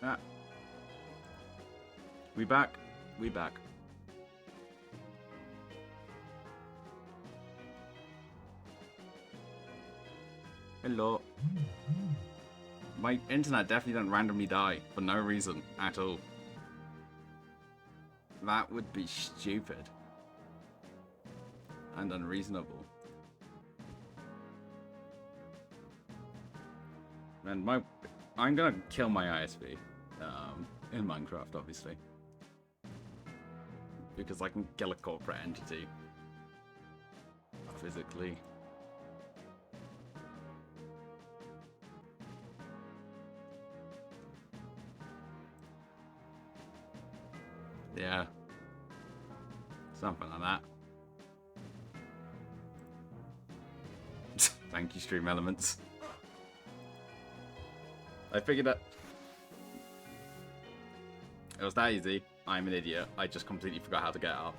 Ah. We back. We back. Hello. My internet definitely didn't randomly die for no reason at all. That would be stupid. And unreasonable. And I'm gonna kill my ISP in Minecraft, obviously. Because I can kill a corporate entity. Physically. Yeah. Something like that. Thank you, Stream Elements. I figured that it was that easy. I'm an idiot. I just completely forgot how to get up.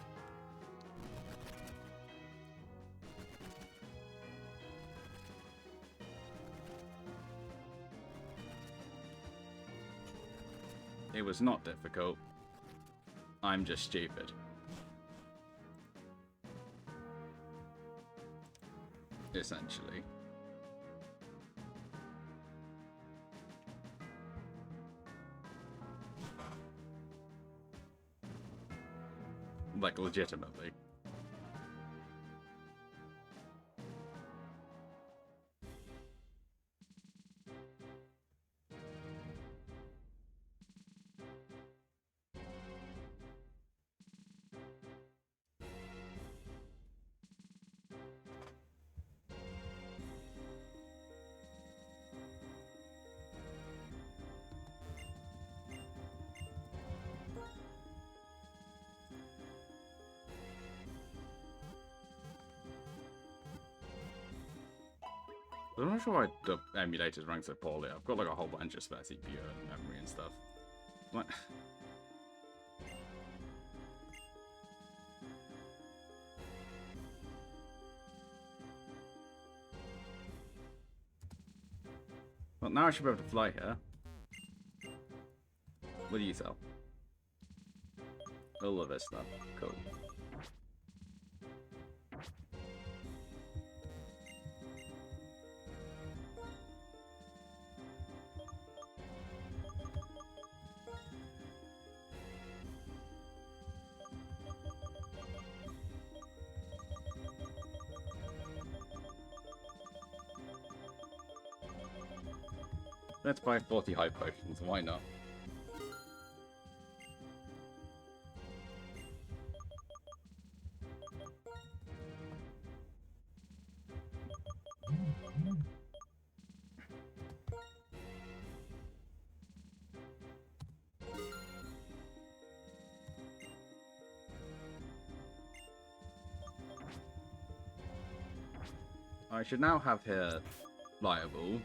It was not difficult. I'm just stupid. Essentially. Like, legitimately. I'm not sure why the emulators rank so poorly. I've got like a whole bunch of spare CPU and memory and stuff. What? Well, now I should be able to fly here. What do you sell? All of this stuff. Cool. Let's buy 40 high potions, why not? I should now have here flyable,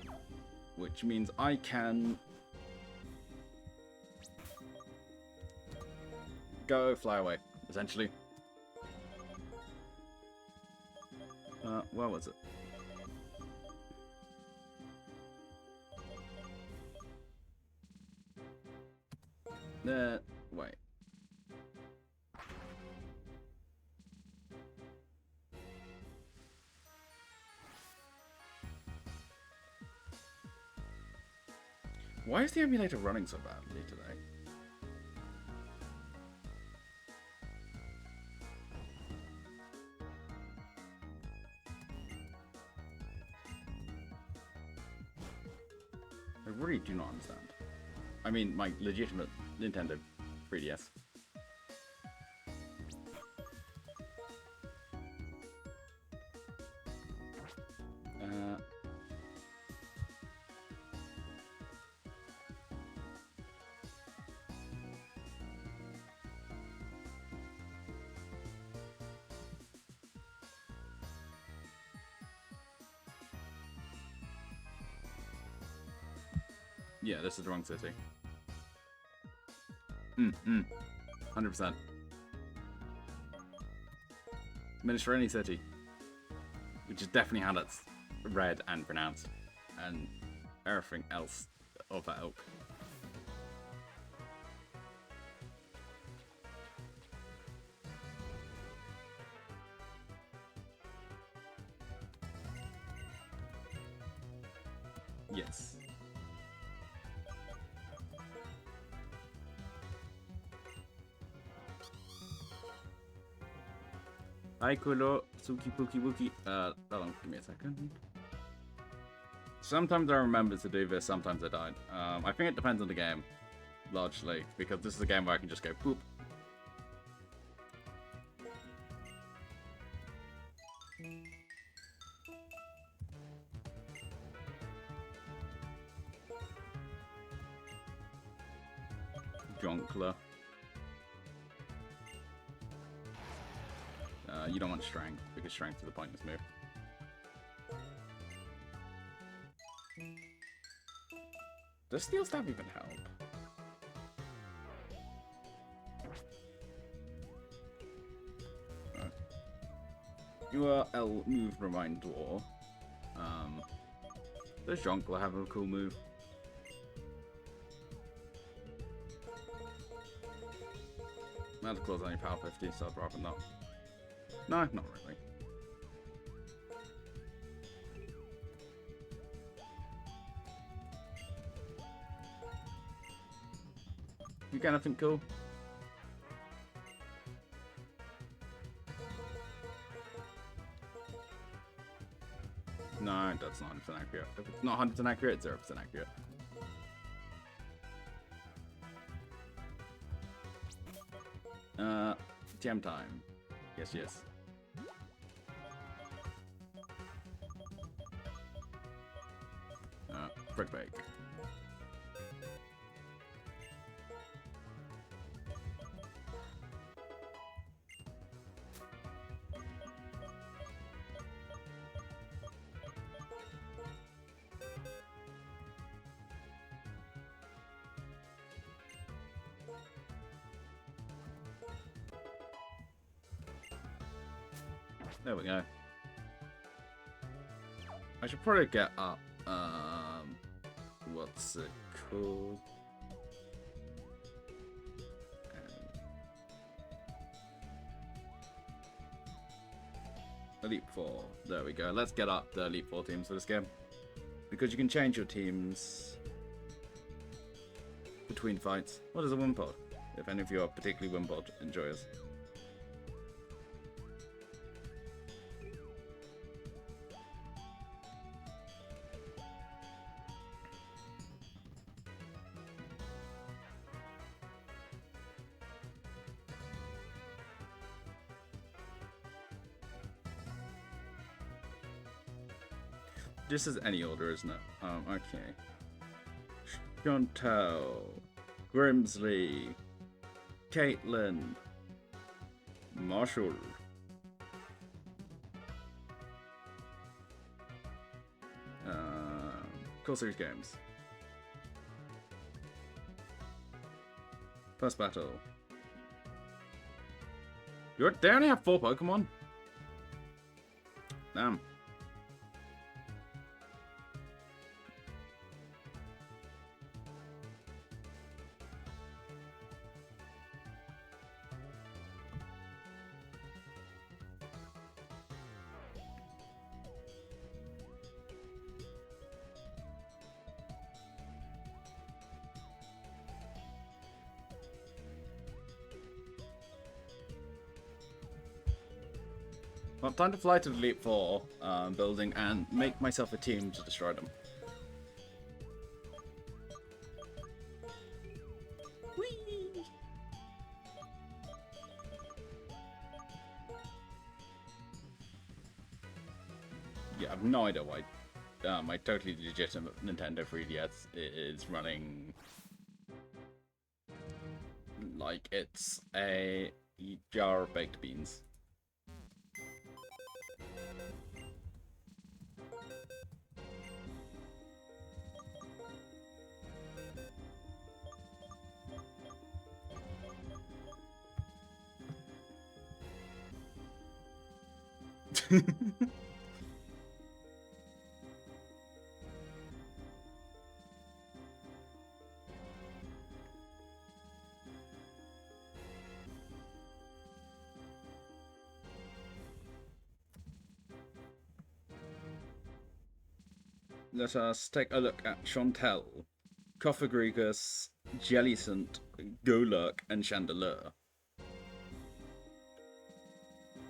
which means I can go fly away, essentially. Where was it? Wait. Why is the emulator running so badly today? I really do not understand. I mean, my legitimate Nintendo 3DS. Yeah, this is the wrong city. 100%. Minister any city. Which is definitely how that's read and pronounced. And everything else of that ilk. Yes. Hi, Kulo. Suki Pookie Wookie. Hold on, give me a second. Sometimes I remember to do this, sometimes I don't. I think it depends on the game, largely, because this is a game where I can just go boop. Jonkler. You don't want strength, because strength is a pointless move. Does Steel Stab even help? You are L move Remind Dwarf. Does Jonkler have a cool move? Manticle's only power 50, so I'd rather not. No, not really. You got anything cool? No, that's not 100% accurate. If it's not 100% accurate, it's 0% accurate. Jam time. Yes, yes. Brick bake. There we go. I should probably get up, what's it called? Elite 4. There we go. Let's get up the Elite 4 teams for this game. Because you can change your teams between fights. What is a Wimpod? If any of you are particularly Wimpod enjoyers. This is any order, isn't it? Okay. Chantel, Grimsley, Caitlin, Marshall, Core Series Games. First battle. They only have 4 Pokemon? Damn. Well, time to fly to the Elite 4 building and make myself a team to destroy them. Whee! Yeah, I have no idea why my totally legitimate Nintendo 3DS is running like it's a jar of baked beans. let us take a look at Chantel, Cophagrigus, Jellicent, Golurk, and Chandelure.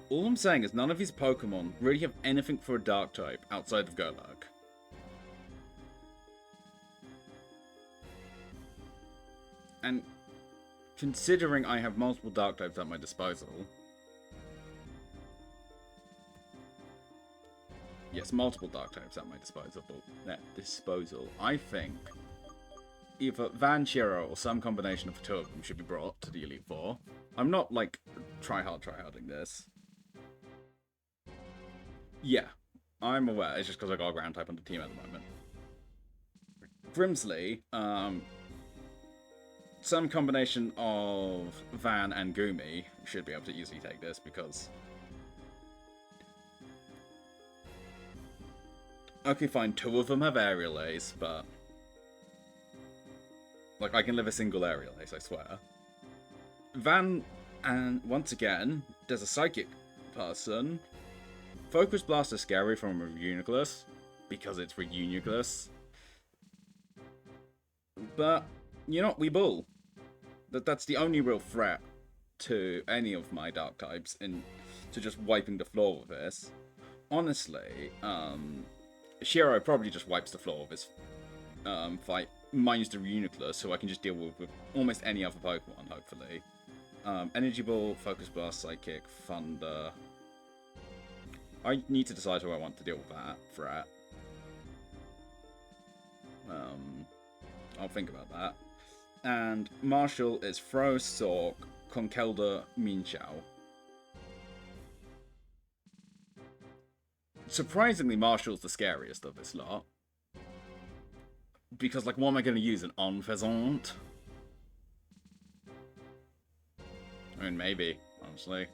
All I'm saying is none of these Pokemon really have anything for a Dark type outside of Golurk. And considering I have multiple Dark types at my disposal... Yes, multiple Dark types at my disposal. I think either Van Shiro or some combination of the two of them should be brought to the Elite Four. I'm not, like, tryharding this. Yeah, I'm aware. It's just because I got a ground type on the team at the moment. Grimsley, some combination of Van and Gumi should be able to easily take this because... Okay, fine, 2 of them have Aerial Ace, but... Like, I can live a single Aerial Ace, I swear. Van, and once again, there's a Psychic person. Focus Blast is scary from a Reuniclus, because it's Reuniclus. But, you know, we bull. That's the only real threat to any of my Dark types to just wiping the floor with this. Honestly, Shiro probably just wipes the floor with his fight, minus the Reuniclus, so I can just deal with almost any other Pokemon, hopefully. Energy Ball, Focus Blast, Psychic, Thunder. I need to decide who I want to deal with that threat. I'll think about that. And Marshall is Throw, Sork, Conkelda, Minchao. Surprisingly, Marshall's the scariest of this lot. Because, like, what am I going to use? An Enfezant? I mean, maybe, honestly.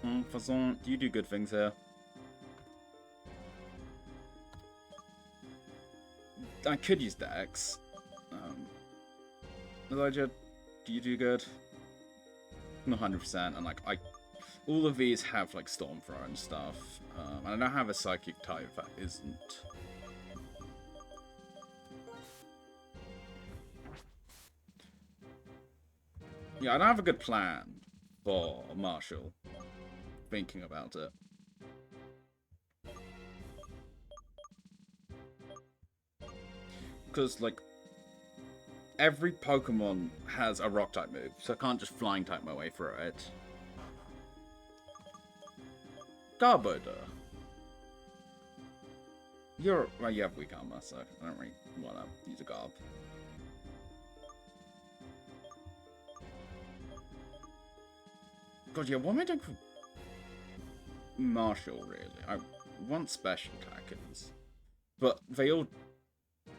Enfezant, you do good things here. I could use Dex. Elijah, do you do good? Not 100%, and, like, all of these have, like, Storm Throw and stuff. And I don't have a Psychic type that isn't. Yeah, I don't have a good plan for Marshall. Thinking about it. Because, like, every Pokemon has a Rock-type move, so I can't just Flying-type my way through it. Garbodor. Well, you have Weak Armor, so I don't really want to use a Garb. God, yeah, what am I doing for Marshall, really? I want special attackers. But they all...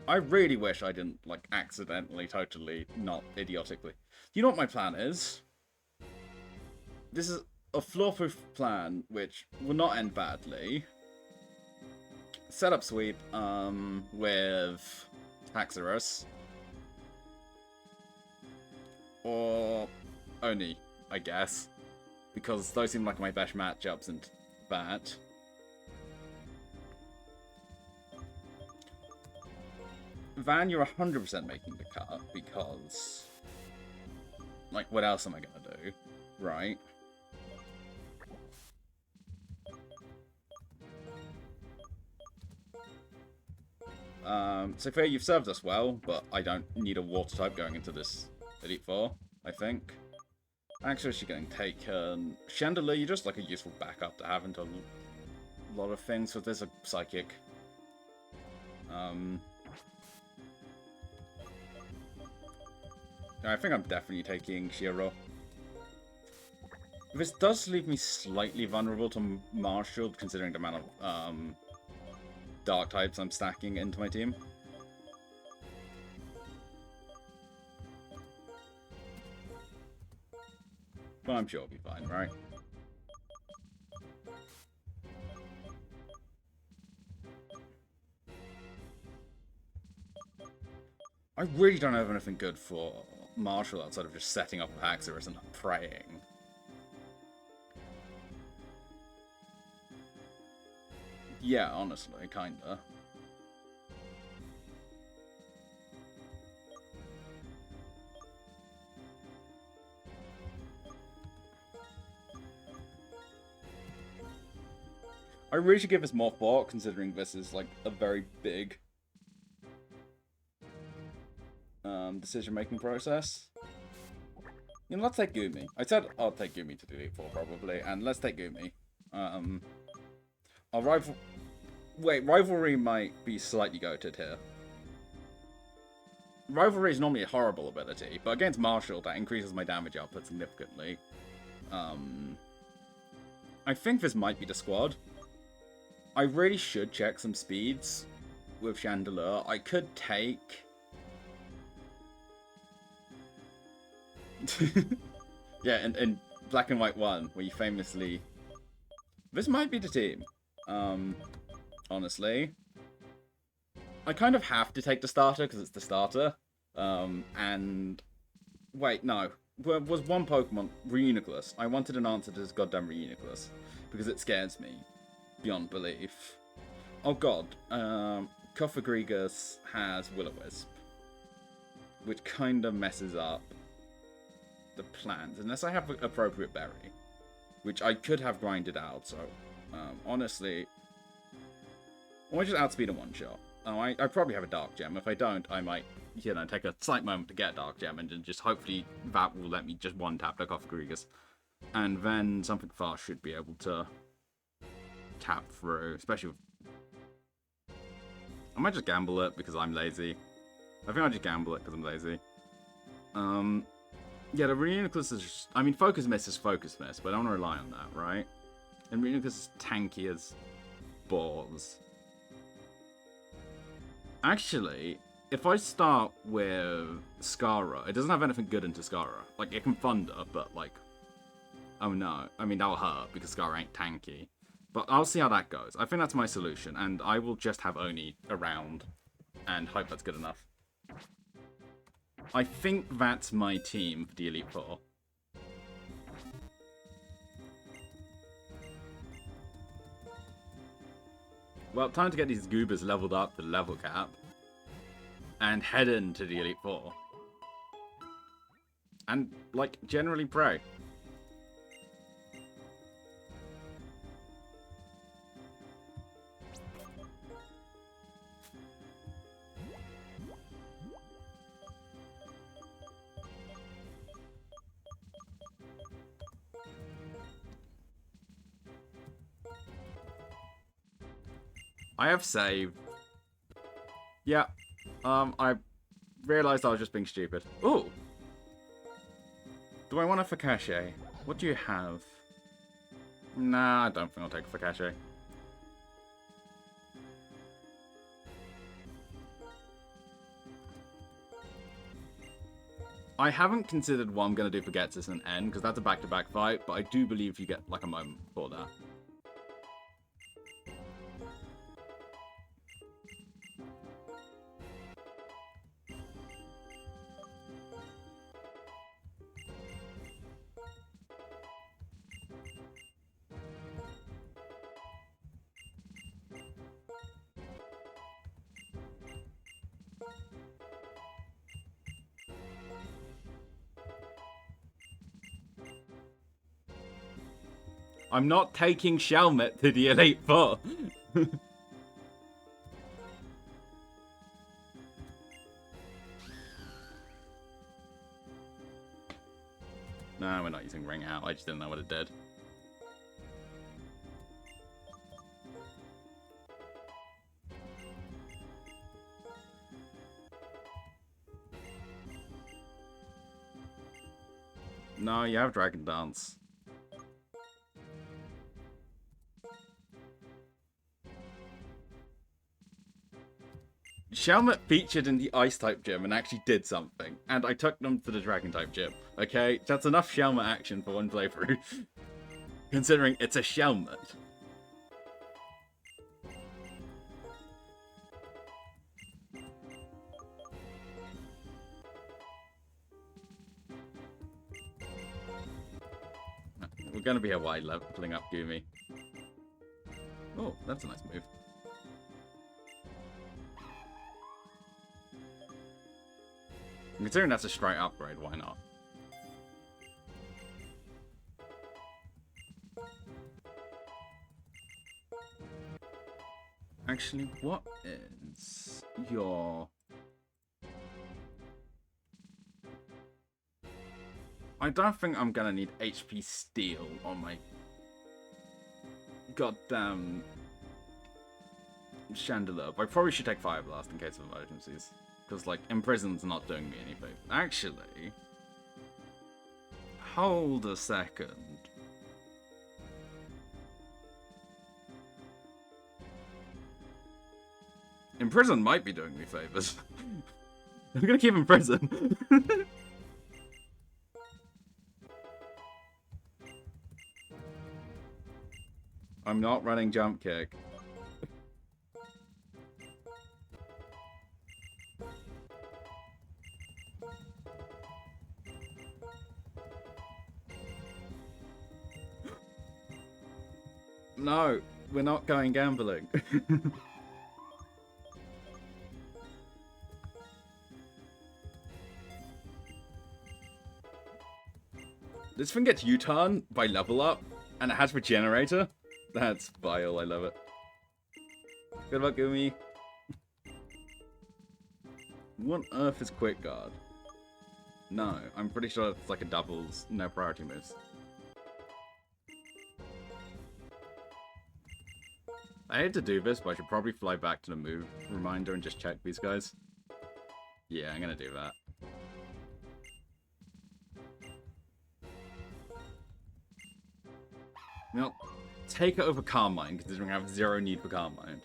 I really wish I didn't, like, accidentally, totally, not idiotically. You know what my plan is? This is a floor-proof plan, which will not end badly. Setup sweep, with Haxorus. Or Oni, I guess. Because those seem like my best matchups and that. Van, you're 100% making the cut because... Like, what else am I gonna do? Right. So Fair, you've served us well, but I don't need a water type going into this Elite Four, I think. Actually, she's getting taken. Chandelier, you're just like a useful backup to have into a lot of things, so there's a Psychic. I think I'm definitely taking Shiro. This does leave me slightly vulnerable to Marshall, considering the amount of Dark types I'm stacking into my team. But I'm sure it'll be fine, right? I really don't have anything good for Marshall outside of just setting up Haxorus and praying. Yeah, honestly, kinda. really should give this more thought, considering this is, like, a very big decision-making process. You know, let's take Gumi. I said I'll take Gumi to delete 4, probably, and let's take Gumi. Our rivalry might be slightly goated here. Rivalry is normally a horrible ability, but against Marshall, that increases my damage output significantly. I think this might be the squad. I really should check some speeds with Chandelure. I could take... yeah, in Black and White 1, where you famously... This might be the team. Honestly. I kind of have to take the starter, because it's the starter. And... Wait, no. There was one Pokemon, Reuniclus. I wanted an answer to this goddamn Reuniclus, because it scares me beyond belief. Oh god. Cofagrigus has Will-O-Wisp, which kind of messes up the plans, unless I have an appropriate berry, which I could have grinded out, so honestly, I want to just outspeed a one-shot. Oh, I probably have a Dark Gem. If I don't, I might, you know, take a slight moment to get a Dark Gem, and then just hopefully that will let me just one-tap the Cofagrigus. And then something fast should be able to tap through, especially with... I might just gamble it because I'm lazy. I think I'll just gamble it because I'm lazy. Yeah, the Reuniclus is just... I mean, Focus Miss is Focus Miss, but I don't want to rely on that, right? And Reuniclus is tanky as balls. Actually, if I start with Skara, it doesn't have anything good into Skara. Like, it can Thunder, but, like... Oh, no. I mean, that'll hurt, because Skara ain't tanky. But I'll see how that goes. I think that's my solution, and I will just have Oni around, and hope that's good enough. I think that's my team for the Elite Four. Well, time to get these goobers leveled up to the level cap. And head into the Elite Four. And, like, generally pray. I have saved. Yeah. I realized I was just being stupid. Ooh. Do I want a Fakache? What do you have? Nah, I don't think I'll take a Fakache. I haven't considered what I'm going to do for Getsus and N, because that's a back-to-back fight, but I do believe you get, like, a moment for that. I'm not taking Shelmet to the Elite Four. No, we're not using Ring Out. I just didn't know what it did. No, you have Dragon Dance. Shelmet featured in the Ice-type gym and actually did something, and I took them to the Dragon-type gym, okay? That's enough Shelmet action for one playthrough, considering it's a Shelmet. We're going to be a wide leveling up Gumi. Oh, that's a nice move. Considering that's a straight upgrade, why not? Actually, what is your... I don't think I'm gonna need HP Steel on my goddamn Chandelier, but I probably should take Fire Blast in case of emergencies. Because, like, Imprison's not doing me any favor. Actually, hold a second. Imprison might be doing me favors. I'm gonna keep Imprison. I'm not running Jump Kick. No, we're not going gambling. This thing gets U-turn by level up, and it has Regenerator. That's vile, I love it. Good luck, Gumi. What on earth is Quick Guard? No, I'm pretty sure it's like a doubles, no priority moves. I hate to do this, but I should probably fly back to the move reminder and just check these guys. Yeah, I'm gonna do that. You know, take it over Carmine, considering I have zero need for Carmine.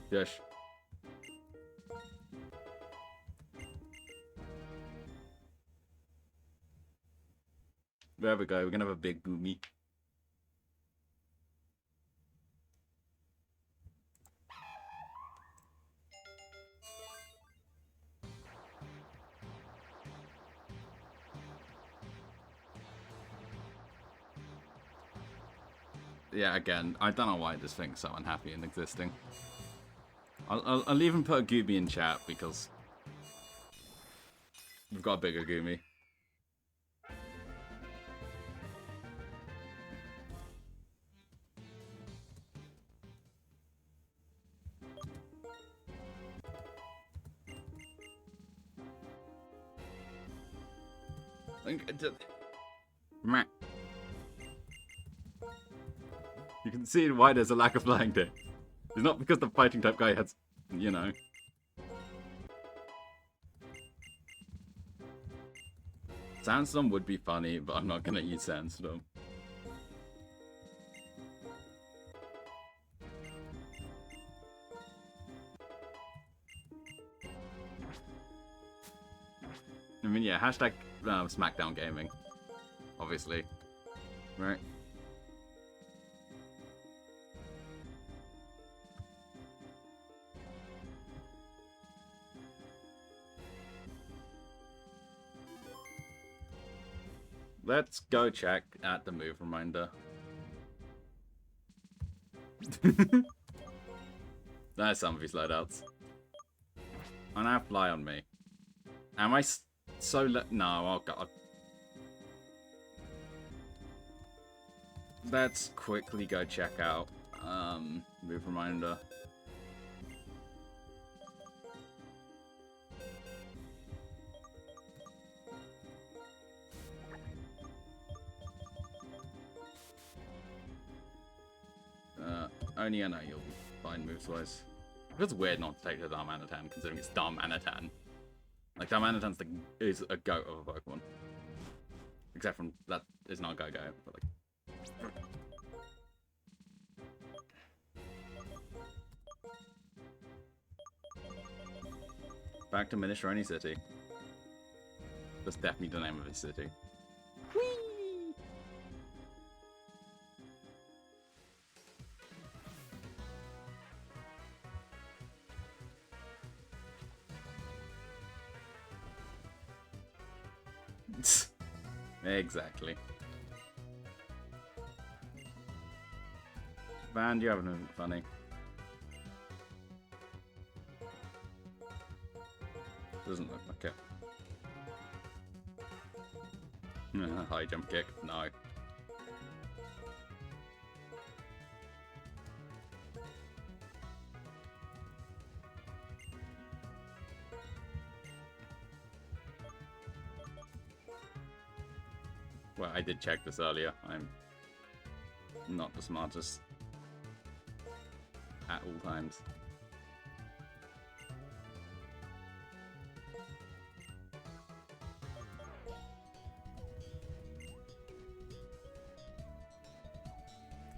Yes. There we go, we're gonna have a big Gumi. Yeah, again, I don't know why this thing's so unhappy in existing. I'll even put a Goomy in chat because we've got a bigger Goomy. You can see why there's a lack of flying there. It's not because the fighting type guy has, you know. Sandstorm would be funny, but I'm not gonna use Sandstorm. I mean, yeah, hashtag SmackDown Gaming. Obviously. Right? Let's go check at the move reminder. There's some of these loadouts. I now fly on me. Am I so no, oh god. Let's quickly go check out move reminder. Only I know you'll be fine moves-wise. It feels weird not to take the Darmanitan, considering it's Darmanitan. Like, Darmanitan's is a goat of a Pokemon. Except from, that is not a go-go, but like... Back to Minestrone City. That's definitely the name of his city. Exactly. Van, do you have anything funny? Doesn't look like it. High jump kick, no. Well, I did check this earlier. I'm not the smartest at all times.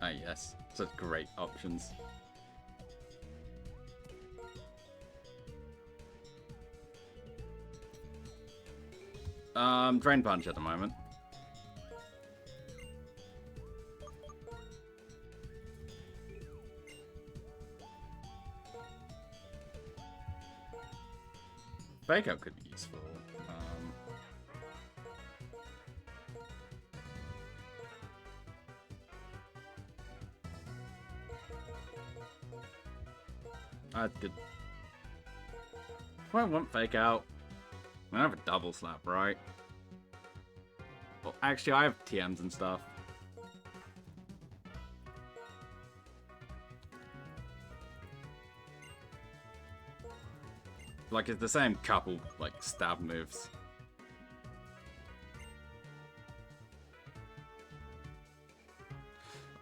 Ah, yes. Such great options. Drain Punch at the moment. Fake Out could be useful. I did. If I want Fake Out, I have a double slap, right? Well, actually, I have TMs and stuff. Like, it's the same couple, like, stab moves.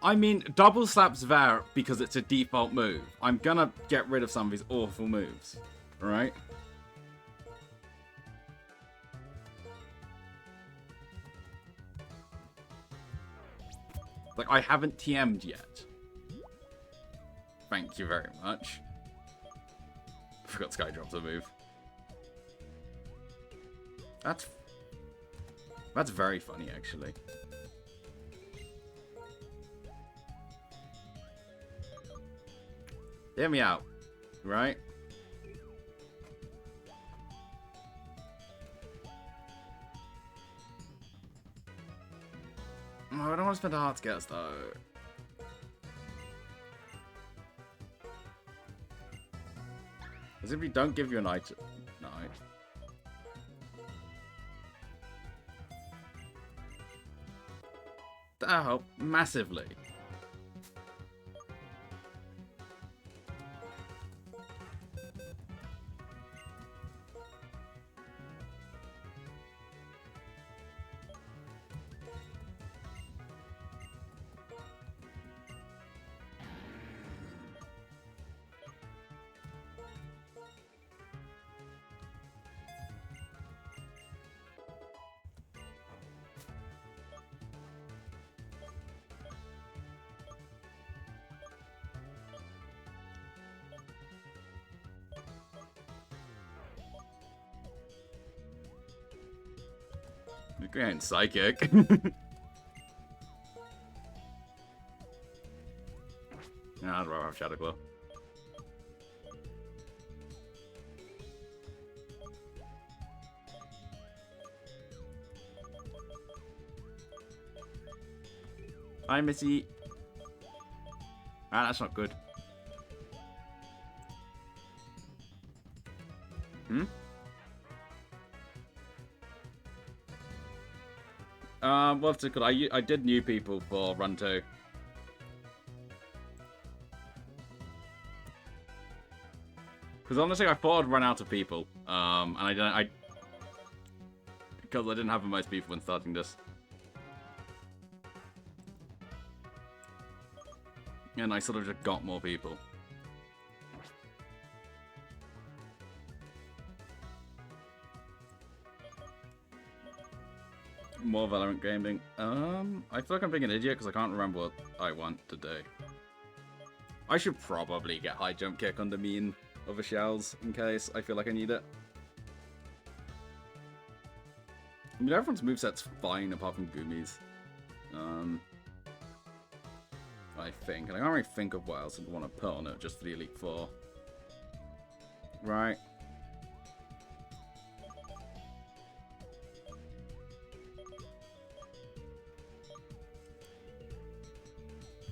I mean, double slap's there because it's a default move. I'm gonna get rid of some of these awful moves, right? Like, I haven't TM'd yet. Thank you very much. I forgot Skydrop's a move. That's very funny, actually. Hear me out, right? Oh, I don't want to spend a heart scares though. As if we don't give you an item. No. That'll help massively. Grand Psychic. Nah, I'd rather have Shadow Claw. Hi, Missy. Ah, that's not good. What's it called? I did new people for Run 2. Because honestly, I thought I'd run out of people. And I didn't. Because I didn't have most people when starting this. And I sort of just got more people. More Valorant gaming. I feel like I'm being an idiot because I can't remember what I want to do. I should probably get high jump kick on the mean other shells in case I feel like I need it. I mean, everyone's moveset's fine apart from Gumi's. I think. And I can't really think of what else I'd want to put on it just for the Elite Four. Right.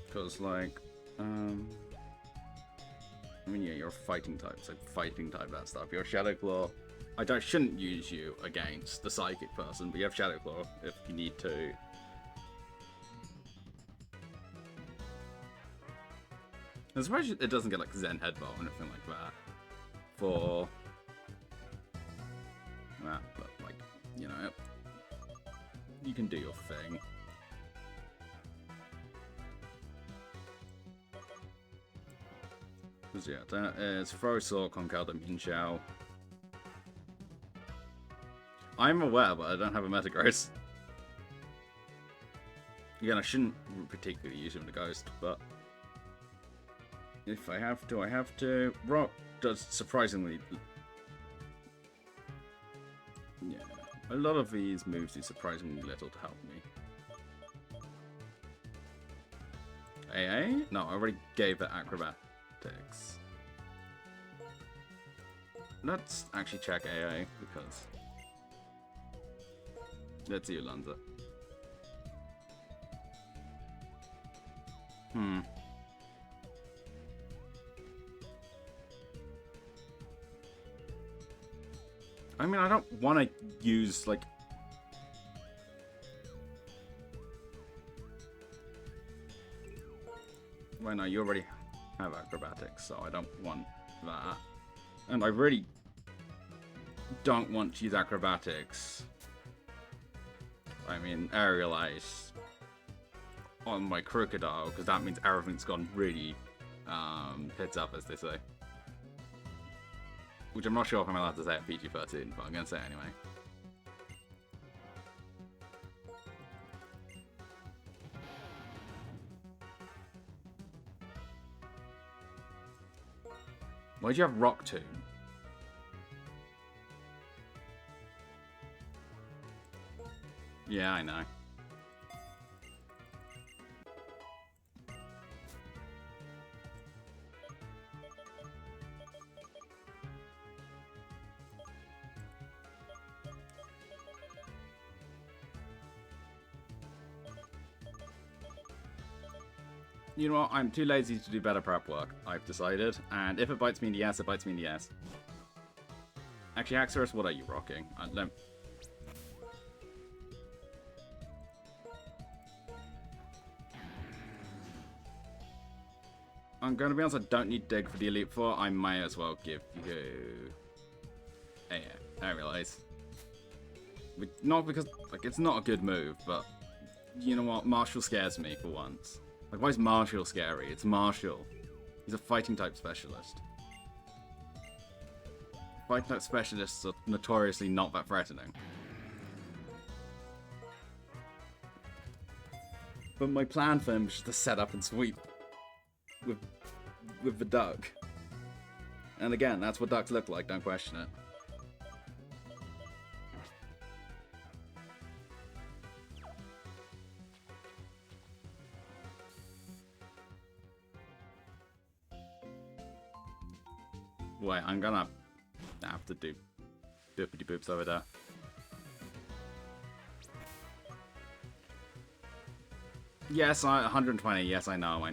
Because, like, I mean, yeah, you're a fighting type, so fighting type that stuff. You're a Shadow Claw, I shouldn't use you against the psychic person, but you have Shadow Claw if you need to. I suppose it doesn't get like Zen Headbutt or anything like that. For that, but like, you know, you can do your thing. Because yeah, that is Throw Saw, Concal the Mean Shao. I'm aware, but I don't have a Metagross. Again, I shouldn't particularly use him to Ghost, but if I have to, I have to. Rock does surprisingly. Yeah, a lot of these moves do surprisingly little to help me. AA? No, I already gave it Acrobatics. Let's actually check AA because. Let's see Ulanza. I mean, I don't want to use, like... Well, no, you already have Acrobatics, so I don't want that. And I really don't want to use Acrobatics. I mean, Aerial Ice on my Crocodile, because that means everything's gone really heads up, as they say. Which I'm not sure if I'm allowed to say at PG-13, but I'm going to say it anyway. Why'd you have Rock Tomb? Yeah, I know. You know what? I'm too lazy to do better prep work, I've decided. And if it bites me in the ass, it bites me in the ass. Actually, Axorus, what are you rocking? I'm going to be honest, I don't need Dig for the Elite Four. I may as well give you... Yeah, I realise. Not because, like, it's not a good move, but... You know what? Marshall scares me for once. Like, why is Marshall scary? It's Marshall. He's a fighting type specialist. Fighting type specialists are notoriously not that threatening. But my plan for him is just to set up and sweep with the duck. And again, that's what ducks look like, don't question it. Wait, I'm gonna have to do boopity boops over there. Yes, 120, yes, I know.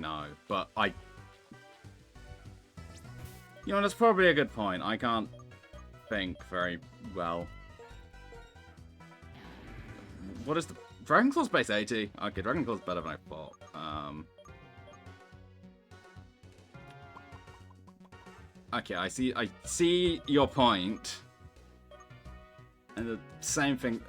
But you know, that's probably a good point. I can't think very well. What is the... Dragon Claw's base 80? Okay, Dragon Claw's better than I thought. Okay, I see your point. And the same thing...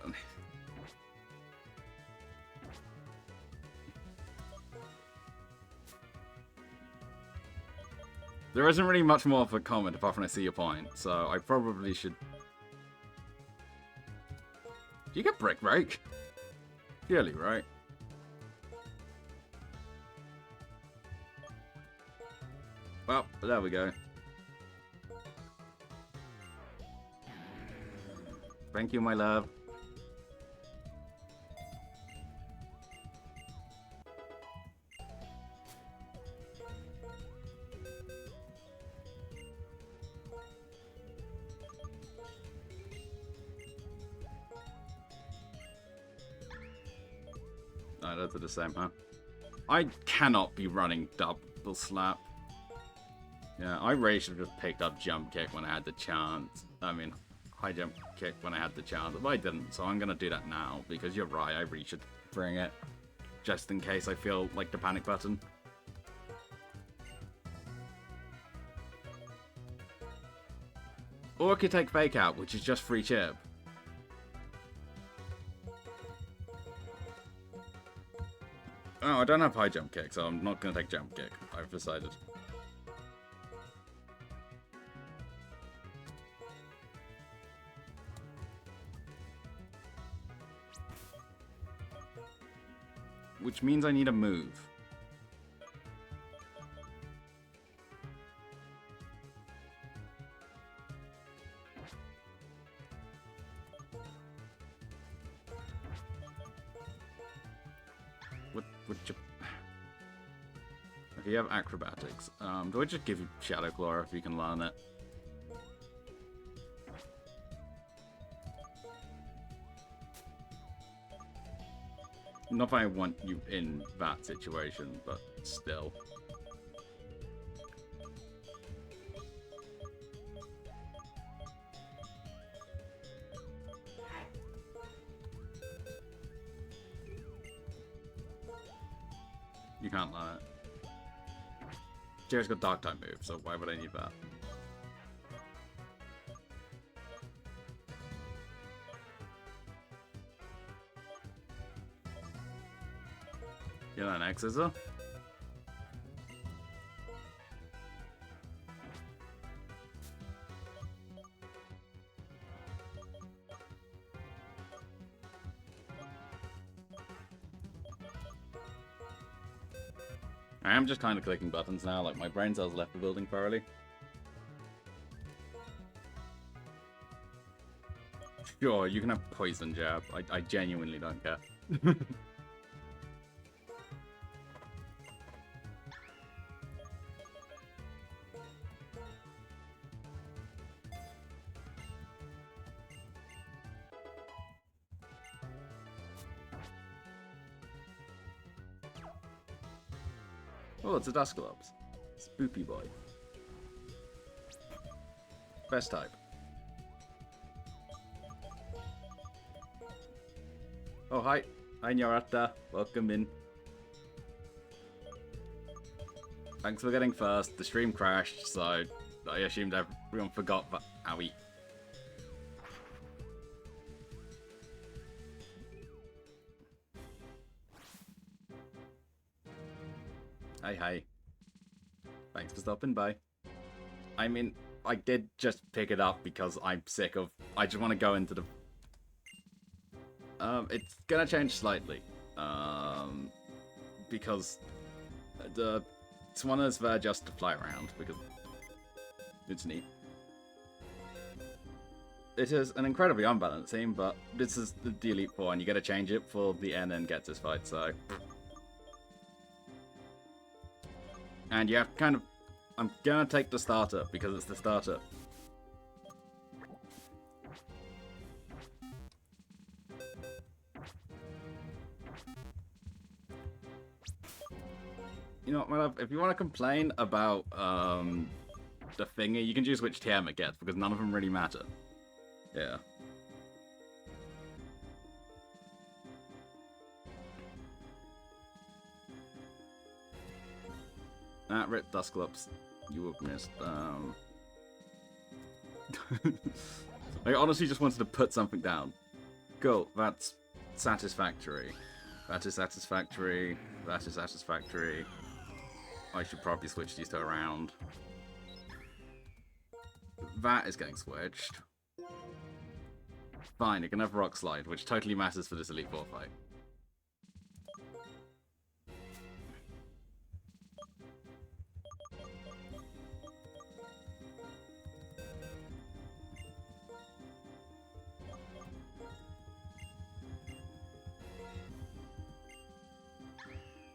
There isn't really much more of a comment apart from I see your point, so I probably should... Do you get Brick Break? Purely, right? Well, there we go. Thank you, my love. Oh, those are the same, huh? I cannot be running double slap. Yeah, I really should have just picked up jump kick when I had the chance. I mean, high jump kick when I had the chance, but I didn't, so I'm gonna do that now, because you're right, I really should bring it, just in case I feel like the panic button. Or I could take Fake Out, which is just free chip. Oh, I don't have high jump kick, so I'm not gonna take jump kick, I've decided. Which means I need a move. What you... Okay, you have acrobatics. Do I just give you Shadow Claw if you can learn it? Not that I want you in that situation, but still. You can't learn it. Jerry's got Dark type move, so why would I need that? You know an X, is there? I am just kind of clicking buttons now, like my brain cells left the building thoroughly. Sure, you can have Poison Jab. I genuinely don't care. Oh, it's a Dusclops. Spoopy boy. Best type. Oh, hi. Hi, Nyorata. Welcome in. Thanks for getting first. The stream crashed, so I assumed everyone forgot, but owie. Hi. Thanks for stopping by. I mean, I did just pick it up because I'm sick of... I just want to go into the... It's gonna change slightly. Because the Swan is there just to fly around, because it's neat. It is an incredibly unbalanced team, but this is the Elite Four, and you gotta change it for the NN gets this fight, so... And you have kind of... I'm gonna take the starter, because it's the starter. You know what, my love? If you want to complain about the thingy, you can choose which TM it gets, because none of them really matter. Yeah. Rip Dusclops, you have missed. I honestly just wanted to put something down. Cool, that's satisfactory. That is satisfactory. That is satisfactory. I should probably switch these two around. That is getting switched. Fine, it can have Rock Slide, which totally matters for this Elite Four fight.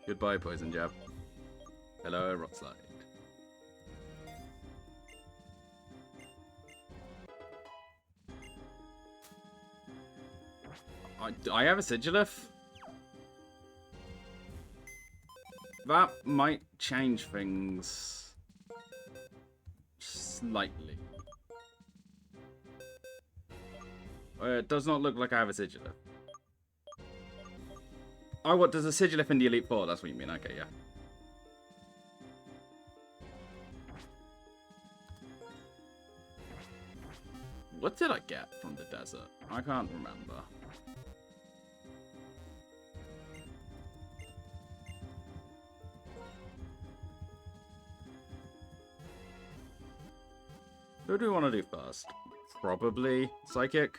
Goodbye, Poison Jab. Hello, Rock Slide. I have a Sigilif. That might change things slightly. It does not look like I have a Sigilyph. Oh, what, does a Sigilyph in the Elite Four? That's what you mean, okay, yeah. What did I get from the desert? I can't remember. Who do we want to do first? Probably Psychic.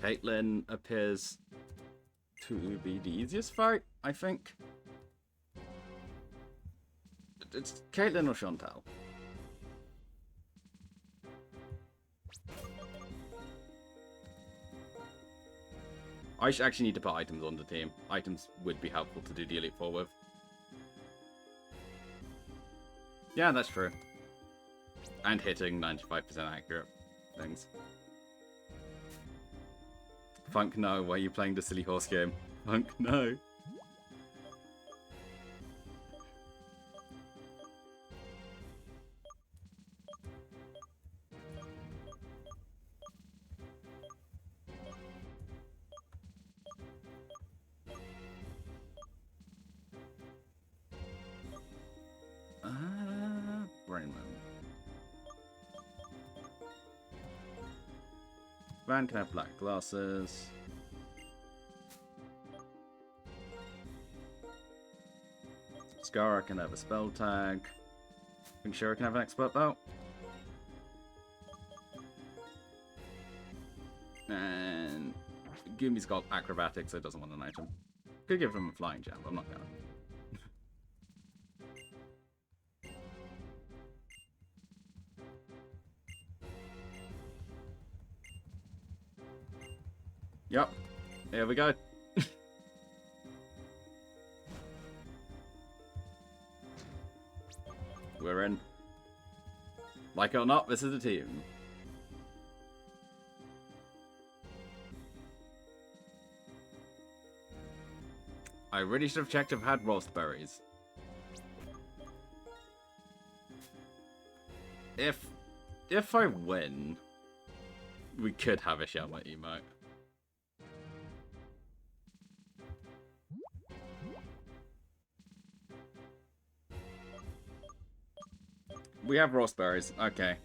Caitlyn appears to be the easiest fight, I think. It's Caitlyn or Chantal. I actually need to put items on the team. Items would be helpful to do the Elite Four with. Yeah, that's true. And hitting 95% accurate things. Funk, no. Why are you playing the silly horse game? Funk, no. Van can have black glasses. Scara can have a spell tag. Think Shira can have an expert belt. And Gumi's got acrobatics, so it doesn't want an item. Could give him a flying jab, I'm not gonna. Yep. Here we go. We're in. Like it or not, this is a team. I really should have checked if I had raspberries. If I win, we could have a Shelmet emote. We have raspberries. Okay.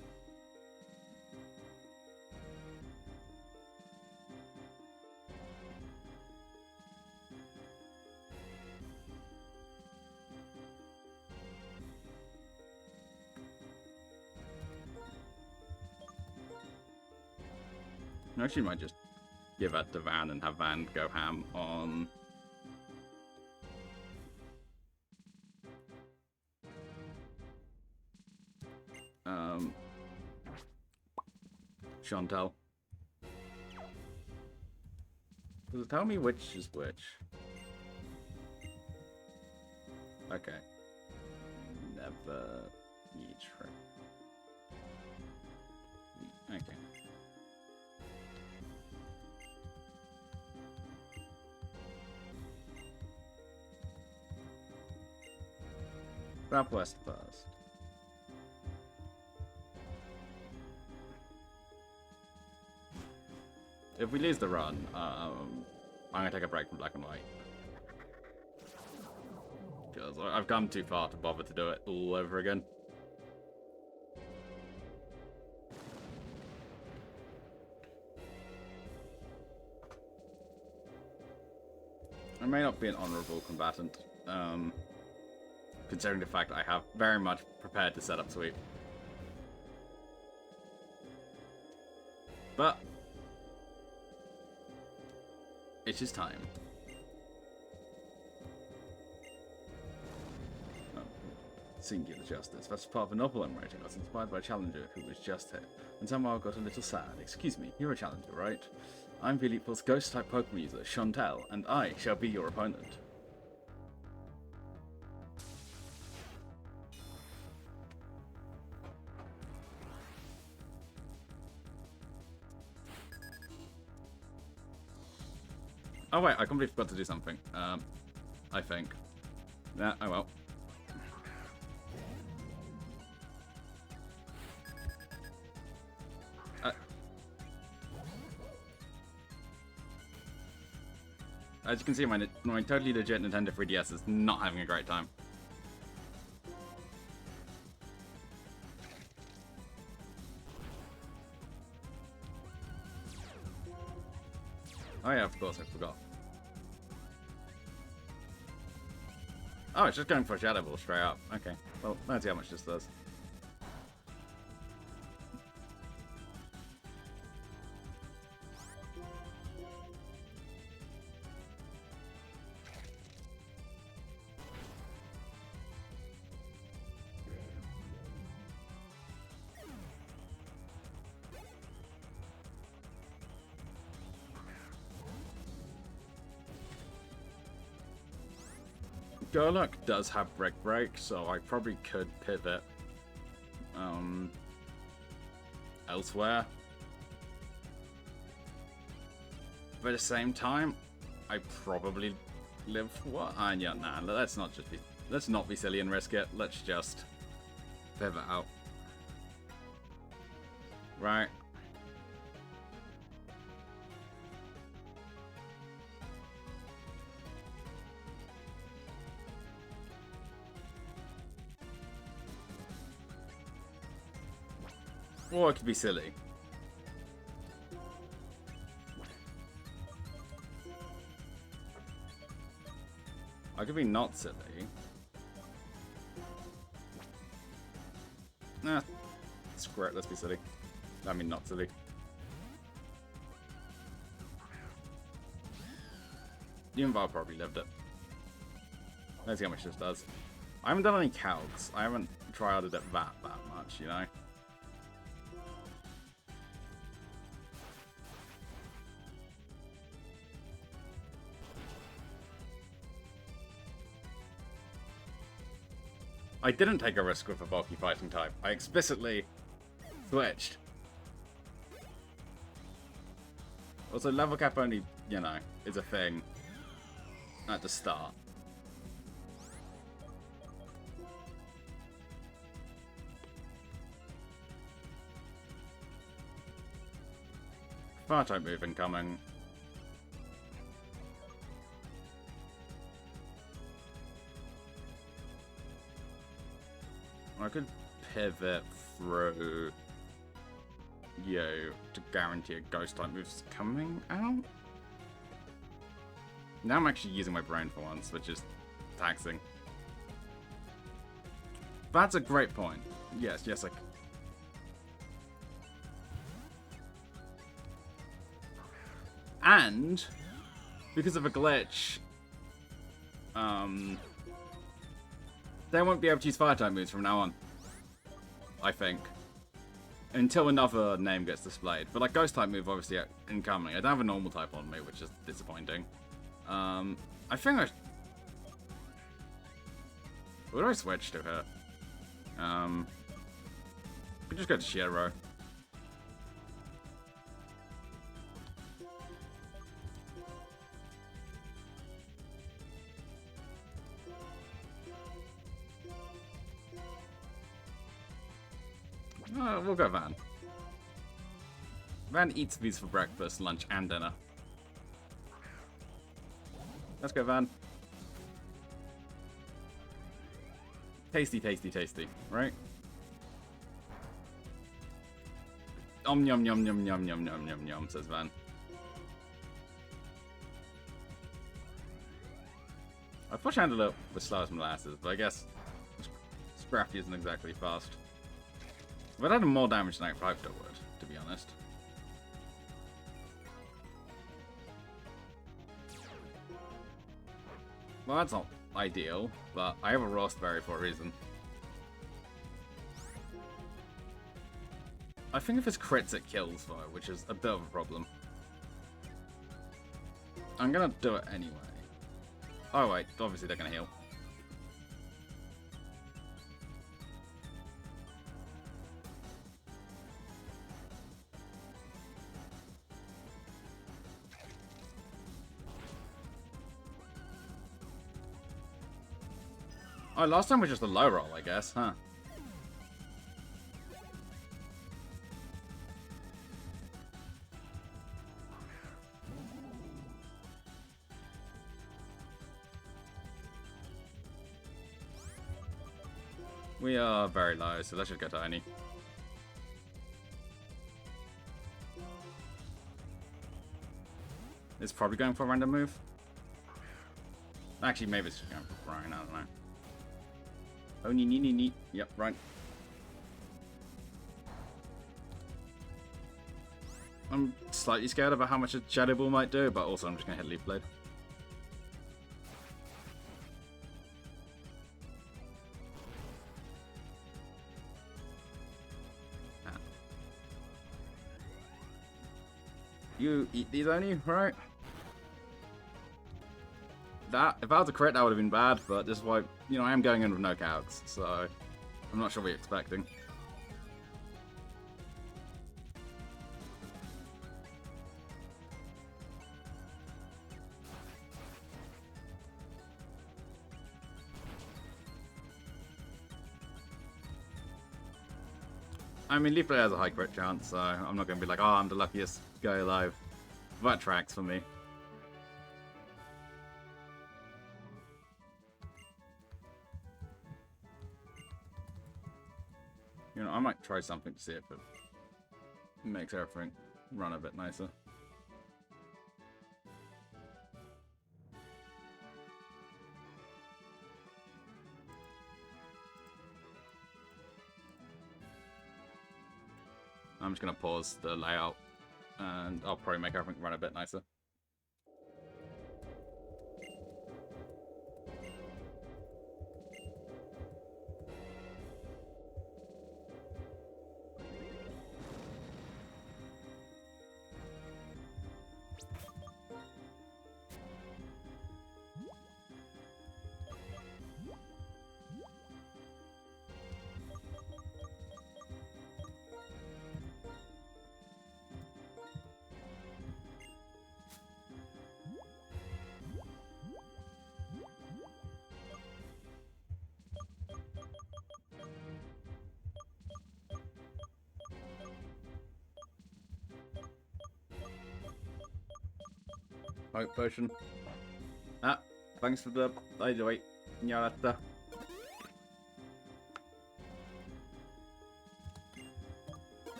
I actually might just give that to Van and have Van go ham on... Chantal. Does it tell me which is which? Okay. Never eat shrimp. Okay. Southwest first. If we lose the run, I'm gonna take a break from black and white. Because I've come too far to bother to do it all over again. I may not be an honourable combatant, considering the fact I have very much prepared to set up sweep. But it is time. Oh. Singular justice. That's part of a novel I'm writing. I was inspired by a challenger who was just hit, and somehow I got a little sad. Excuse me, you're a challenger, right? I'm Elite Four's ghost-type Pokemon user, Chantal, and I shall be your opponent. Oh wait, I completely forgot to do something. I think. Yeah, oh well. As you can see, my totally legit Nintendo 3DS is not having a great time. Oh yeah, of course, I forgot. Oh, it's just going for a Shadow Ball straight up. Okay, well, let's see how much this does. Gerlach does have Brick Break, so I probably could pivot elsewhere. But at the same time, I probably live what? Yeah, nah, let's not be silly and risk it. Let's just pivot out. Right. Or it could be silly. I could be not silly. Nah, screw it, let's be silly. I mean, not silly. Yunvar probably lived it. Let's see how much this does. I haven't done any calcs. I haven't tried it that much, you know? I didn't take a risk with a bulky fighting type. I explicitly switched. Also, level cap only, you know, is a thing at the start. Fire type move incoming. I could pivot through to guarantee a ghost type move's coming out. Now I'm actually using my brain for once, which is taxing. That's a great point. Yes, I... And, because of a glitch, they won't be able to use fire type moves from now on. I think. Until another name gets displayed. But like ghost type move obviously incoming. I don't have a normal type on me, which is disappointing. I think would I switch to her? Could just go to Shiro. We'll go Van. Van eats these for breakfast, lunch, and dinner. Let's go, Van. Tasty, tasty, tasty, right? Yum, yum, yum, yum, yum, yum, yum, yum, yum, says Van. I push handle it with slow as molasses, but I guess Scrappy isn't exactly fast. But I had more damage than I hoped it would, to be honest. Well, that's not ideal, but I have a Rostberry for a reason. I think if it's crits, it kills, though, which is a bit of a problem. I'm gonna do it anyway. Oh, wait, obviously they're gonna heal. Oh, last time was just a low roll, I guess, huh? We are very low, so let's just go tiny. It's probably going for a random move. Actually, maybe it's going for Brian, I don't know. Oh, neat. Yep, right. I'm slightly scared about how much a Shadow Ball might do, but also I'm just going to hit Leaf Blade. You eat these only, right? That, if I was a crit, that would have been bad, but this is why, you know, I am going in with no calcs, so I'm not sure what you're expecting. I mean, Leaf Blade has a high crit chance, so I'm not going to be like, oh, I'm the luckiest guy alive. That tracks for me. You know, I might try something to see if it makes everything run a bit nicer. I'm just going to pause the layout, and I'll probably make everything run a bit nicer. Hope potion. Ah, thanks for the wait. Nyarata.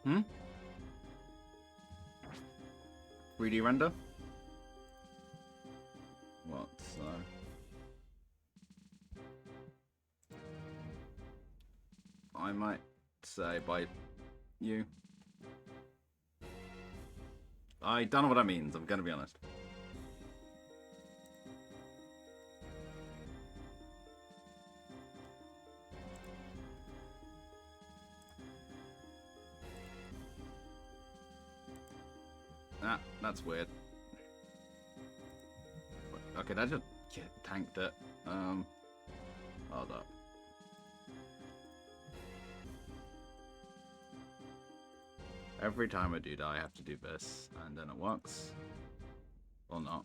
Hmm? 3D render? What, so? I might say by you. I don't know what that means, I'm gonna be honest. Ah, that's weird. Okay, that just tanked it. Hold up. Every time I do that, I have to do this, and then it works. Or not.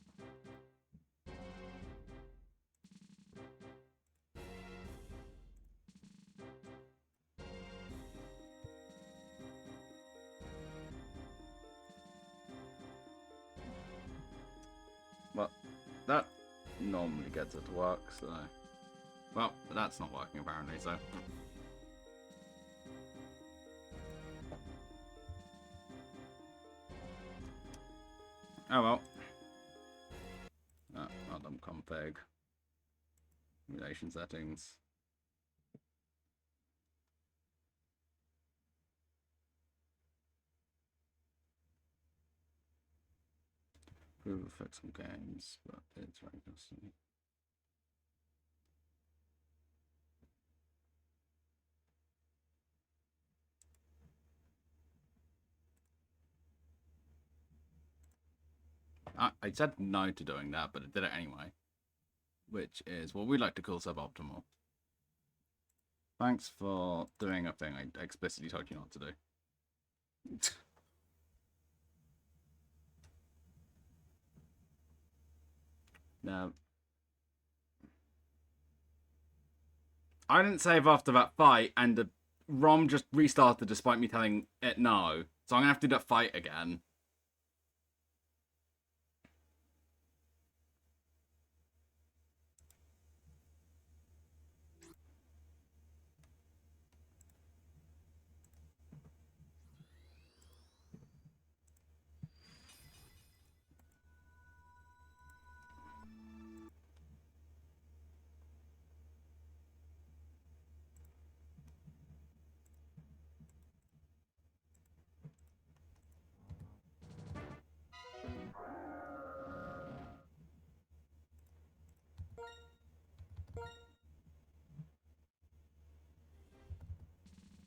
Well, that normally gets it to work, so... Well, that's not working apparently, so... Oh well. Random config. Relation settings. Proof effects on games, but it's very costly. I said no to doing that, but it did it anyway. Which is what we like to call suboptimal. Thanks for doing a thing I explicitly told you not to do. No. I didn't save after that fight, and the ROM just restarted despite me telling it no. So I'm gonna have to do that fight again.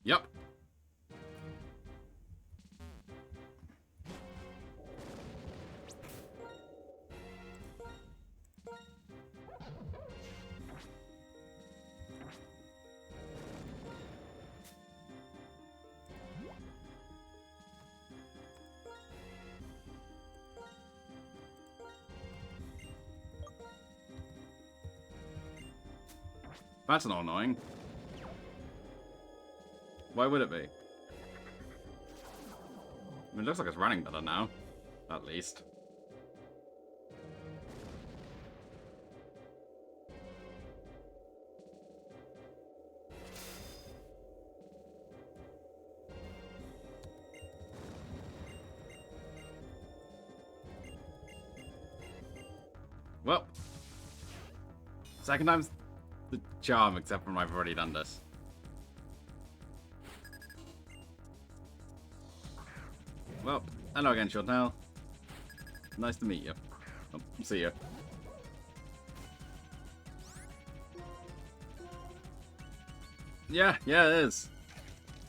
Yep. That's not annoying. Why would it be? I mean, it looks like it's running better now. At least. Well. Second time's the charm, except for I've already done this. Well, hello again, Chantal. Nice to meet you. Oh, see you. Yeah, it is.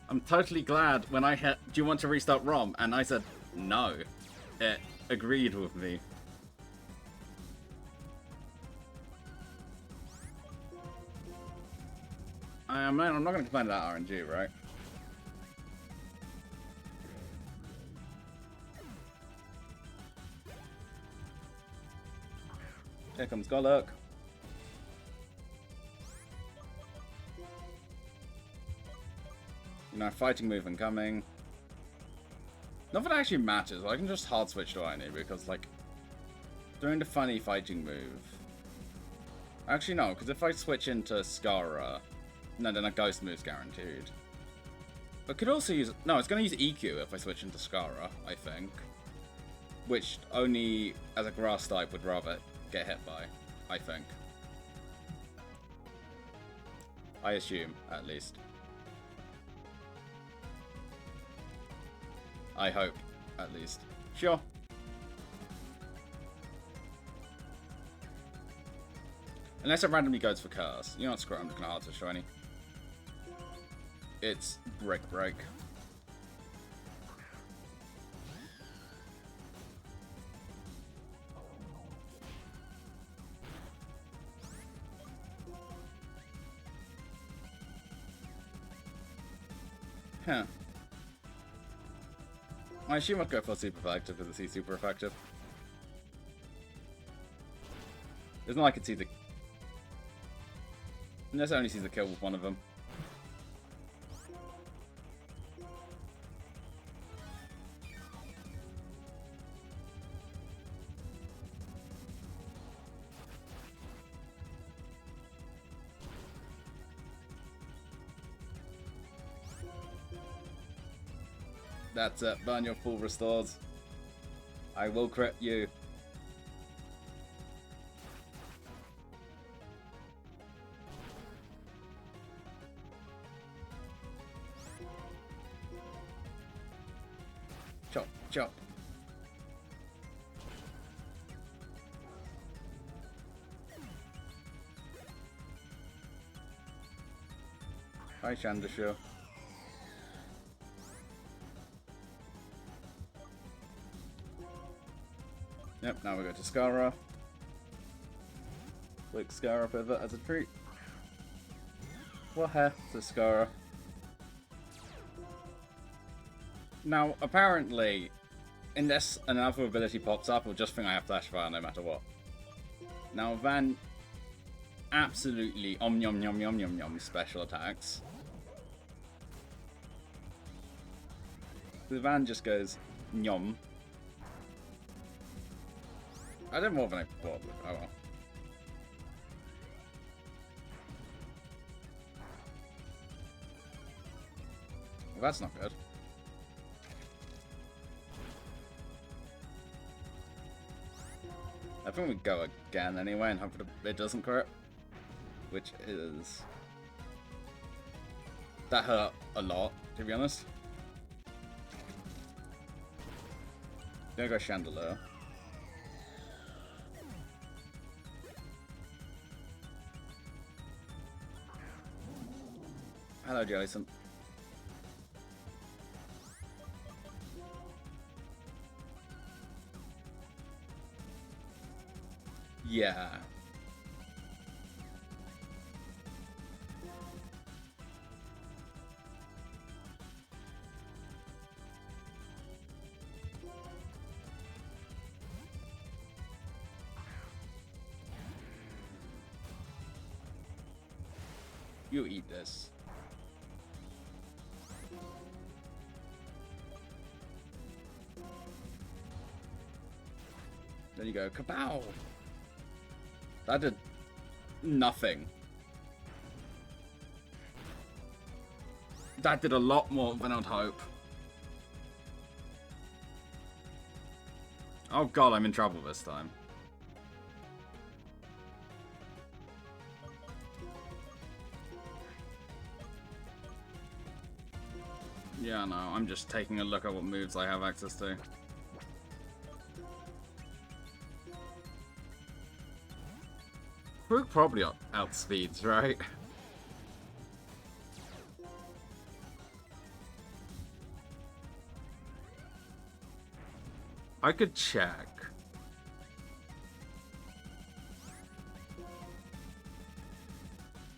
I'm totally glad when I hit, do you want to restart ROM? And I said, no. It agreed with me. I'm not going to complain about RNG, right? Here comes Golurk. You know, fighting move incoming. Not that it actually matters. I can just hard switch to Oni because, like, doing the funny fighting move. Actually, no, because if I switch into Skara, no, then a ghost move's guaranteed. I could also use... No, it's going to use EQ if I switch into Skara, I think. Which only as a grass type would rather get hit by, I think. I assume, at least. I hope, at least. Sure. Unless it randomly goes for Curse. You know what, screw it, I'm just gonna hard switch to any. It's Brick Break. Huh. I assume I'd go for super effective because it's super effective. It's not like it sees the... Unless it only sees the kill with one of them. That's it. Burn your full restores. I will crit you. Chop, chop. Hi, Shandashu. Yep, now we go to Skara. Quick Skara pivot as a treat. Waha to Skara. Now, apparently, unless another ability pops up, I'll just think I have Flash Fire no matter what. Now, Van absolutely om yum yum yum yum yum special attacks. The Van just goes nyom. I did more than I thought. Oh well. Well, that's not good. I think we go again anyway and hope it doesn't crit. Which is... That hurt a lot, to be honest. Gonna go Chandelier. Hello, Jason. Yeah. You eat this. There you go. Kapow! That did nothing. That did a lot more than I'd hope. Oh god, I'm in trouble this time. Yeah, no, I'm just taking a look at what moves I have access to. Brook probably outspeeds, right? I could check.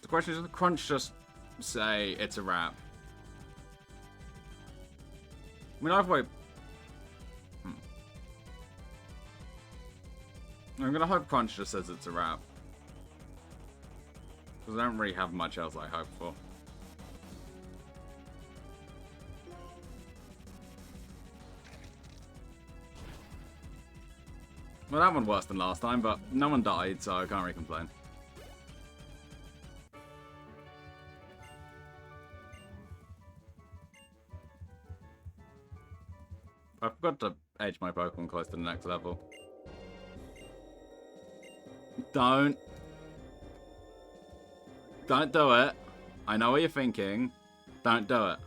The question is, does Crunch just say it's a wrap? I mean, I've waited. I'm gonna hope Crunch just says it's a wrap. Because I don't really have much else I hope for. Well, that one worse than last time, but no one died, so I can't really complain. I forgot to edge my Pokemon close to the next level. Don't do it. I know what you're thinking. Don't do it.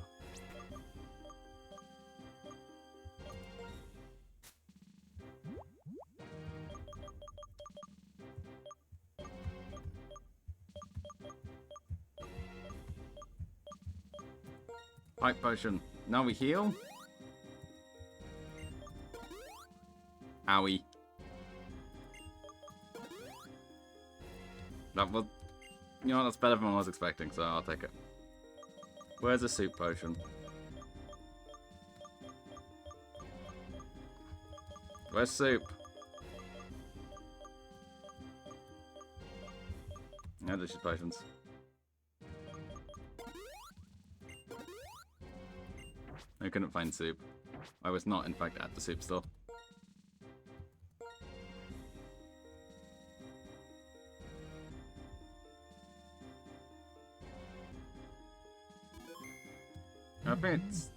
Pipe Potion. Now we heal? Owie. That was... You know what, that's better than I was expecting, so I'll take it. Where's the Soup Potion? Where's Soup? No, there's just potions. I couldn't find Soup. I was not, in fact, at the Soup store. I think it's...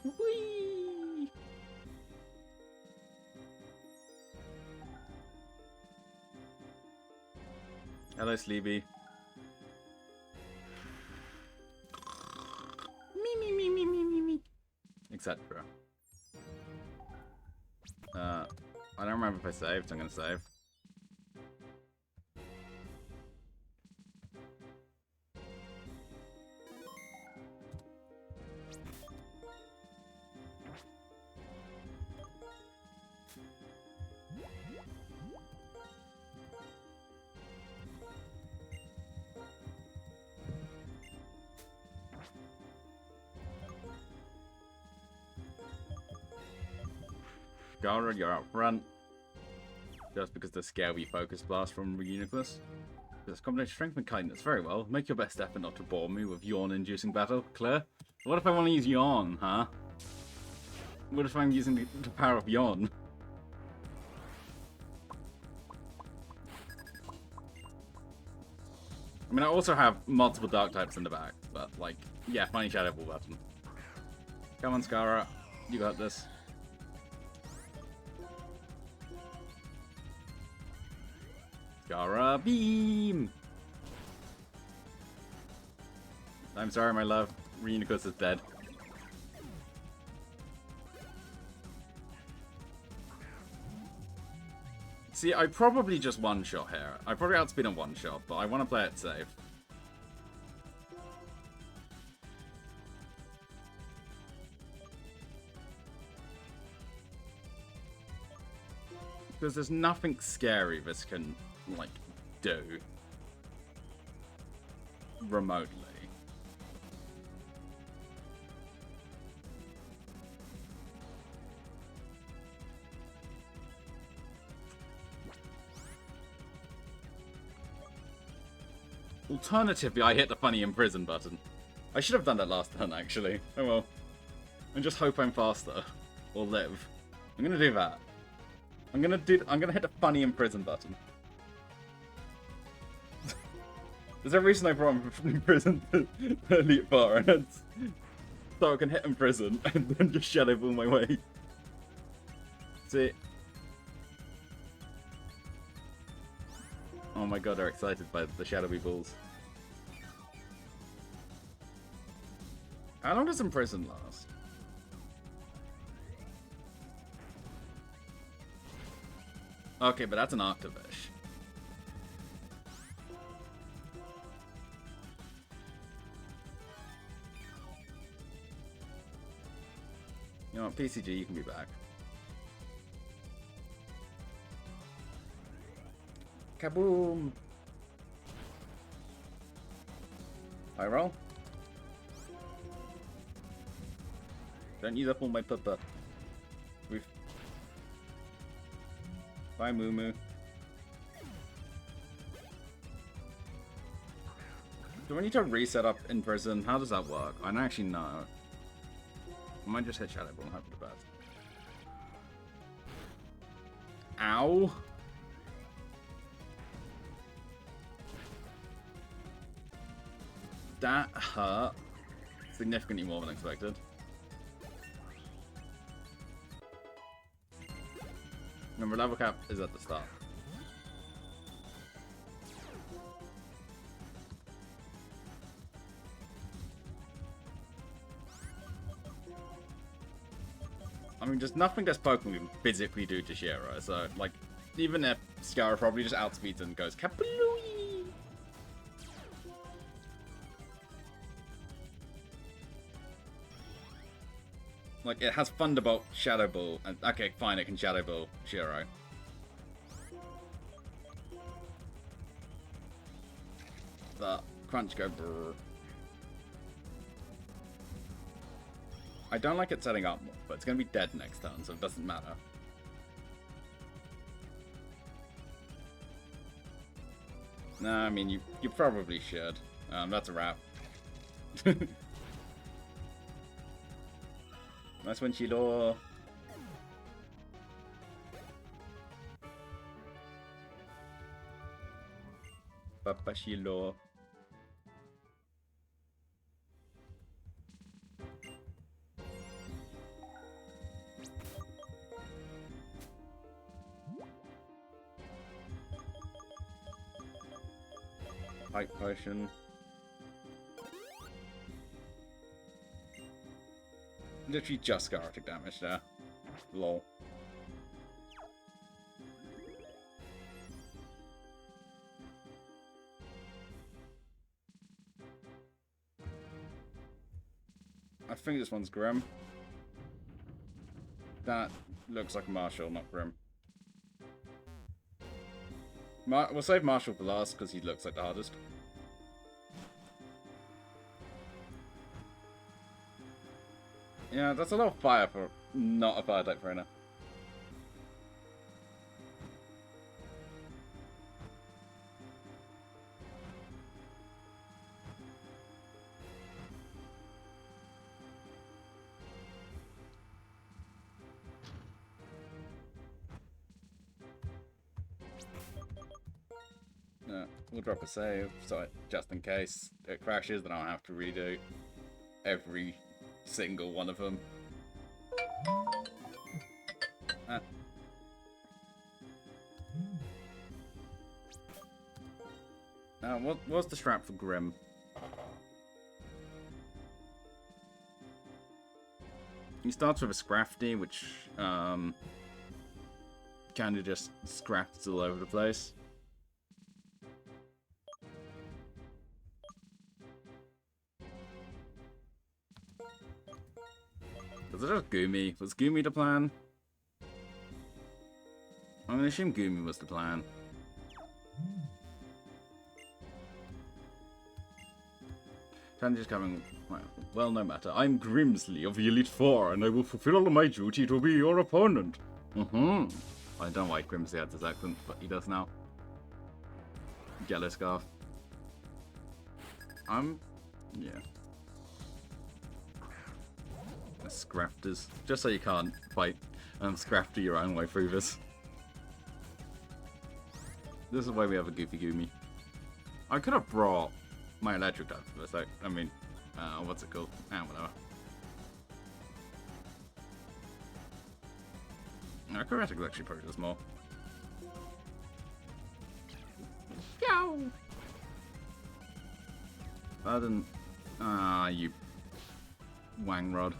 Whee! Hello, Sleepy. Me. Etc. I don't remember if I saved. I'm gonna save. Gara, you're out front. Just because the scary focus blast from Uniqueness. This combination strength and kindness. Very well. Make your best effort not to bore me with yawn-inducing battle. Clear? What if I want to use yawn, huh? What if I'm using the power of yawn? I mean, I also have multiple dark types in the back, but, like, yeah, Funny Shadow Ball button. Come on, Scara. You got this. Scara beam! I'm sorry, my love. Reunicus is dead. See, I probably just one-shot here. I probably outspeed on one-shot, but I want to play it safe. Because there's nothing scary this can, like, do. Remotely. Alternatively, I hit the funny imprison button. I should have done that last turn, actually. Oh well. And just hope I'm faster. Or live. I'm gonna do that. I'm gonna hit the funny imprison button. There's a reason I brought him from prison to Elite Four, and it's so I can hit imprison and then just shadow ball my way. See? Oh my god, they're excited by the shadowy balls. How long does imprison last? Okay, but that's an Octavish. You know what, PCG, you can be back. Kaboom! I roll. Don't use up all my puppa. We've... Bye, Moo Moo. Do I need to reset up in prison? How does that work? I don't actually know. I might just hit Shadow Ball and hope for the best. Ow! That hurt significantly more than expected. Remember, level cap is at the start. I mean, just nothing this Pokemon can physically do to Shiro, so, like, even if Scara probably just outspeeds and goes Kaplooey! Like, it has Thunderbolt, Shadow Ball, and okay, fine, it can Shadow Ball Shiro. The Crunch go brrr. I don't like it setting up more, but it's going to be dead next turn, so it doesn't matter. Nah, I mean, you probably should. That's a wrap. Nice one, Chilo. Papa Chilo. Hype potion. Literally just Scartic damage there. Lol. I think this one's Grim. That looks like a Marshall, not Grim. We'll save Marshall for last because he looks like the hardest. Yeah, that's a lot of fire for not a fire type trainer. We'll drop a save, so just in case it crashes, then I'll have to redo every single one of them. What's the strap for Grim? He starts with a Scrafty, which kind of just scraps all over the place. Was it just Goomy? Was Goomy the plan? I'm gonna assume Goomy was the plan. Tandy's coming. Well, no matter. I'm Grimsley of the Elite Four, and I will fulfill my duty to be your opponent. I don't know why Grimsley had this accent, but he does now. Yellow Scarf. Yeah. Scrafters. Just so you can't fight Scrafter your own way through this. This is why we have a Goofy Goomy. I could have brought my electric type for this. I mean, what's it called? Whatever. No, Karate actually probably does more. Yow! I didn't. You wang rod.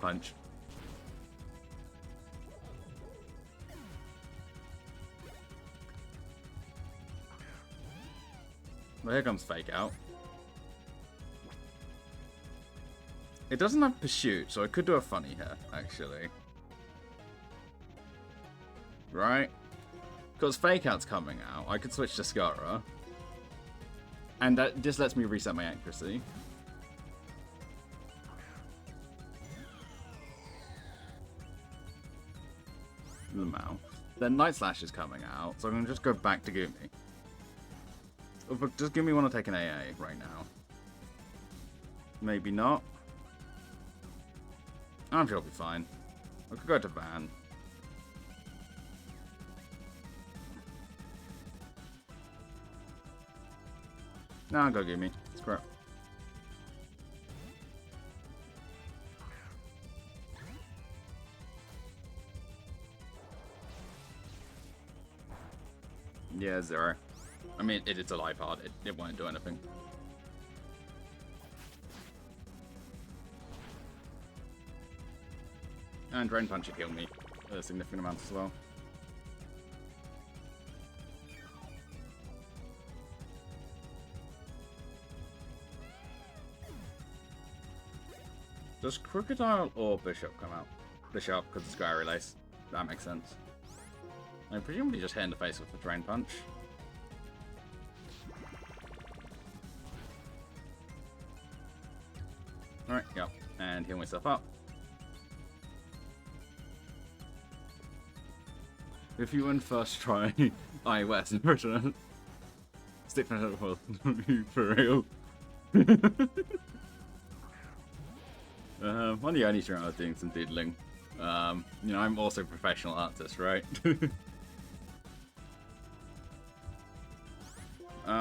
Punch. Well, here comes Fake Out. It doesn't have Pursuit, so I could do a funny here, actually. Right? Because Fake Out's coming out, I could switch to Scara. And that just lets me reset my accuracy. Lamau. Then Night Slash is coming out, so I'm going to just go back to Goomy. Does Goomy want to take an AA right now? Maybe not. I'm sure it'll be fine. I could go to Van. No, I'll go Goomy. Screw it. Yeah, 0. I mean, it's a life hard. It won't do anything. And Drain Punch should heal me a significant amount as well. Does Crocodile or Bishop come out? Bishop, because it's Sky Release. That makes sense. I presumably just hit in the face with the Drain Punch. Alright, yeah. And heal myself up. If you win first try iOS in Britain, stick for it for real. I'm the only trying doing some doodling. You know, I'm also a professional artist, right?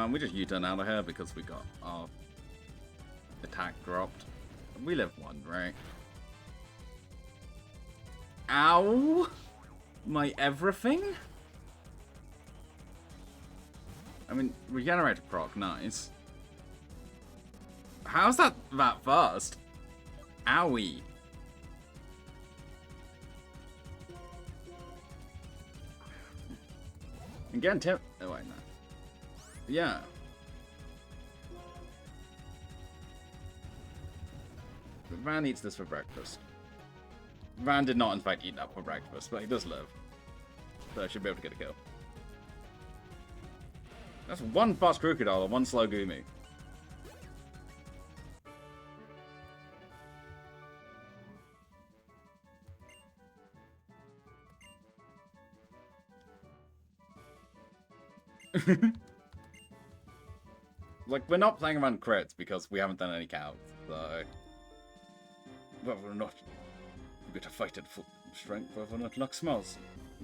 We just U-turn out of here because we got our attack dropped. We live 1, right? Ow! My everything? I mean, regenerate proc, nice. How's that fast? Owie. Again, tip. Oh, wait, no. Yeah. Van eats this for breakfast. Van did not, in fact, eat that for breakfast, but he does live. So I should be able to get a kill. That's 1 fast Crocodile and 1 slow Goomy. Like, we're not playing around crits because we haven't done any counts, so... Whether or not we get to fight at full strength, whether or not luck smiles,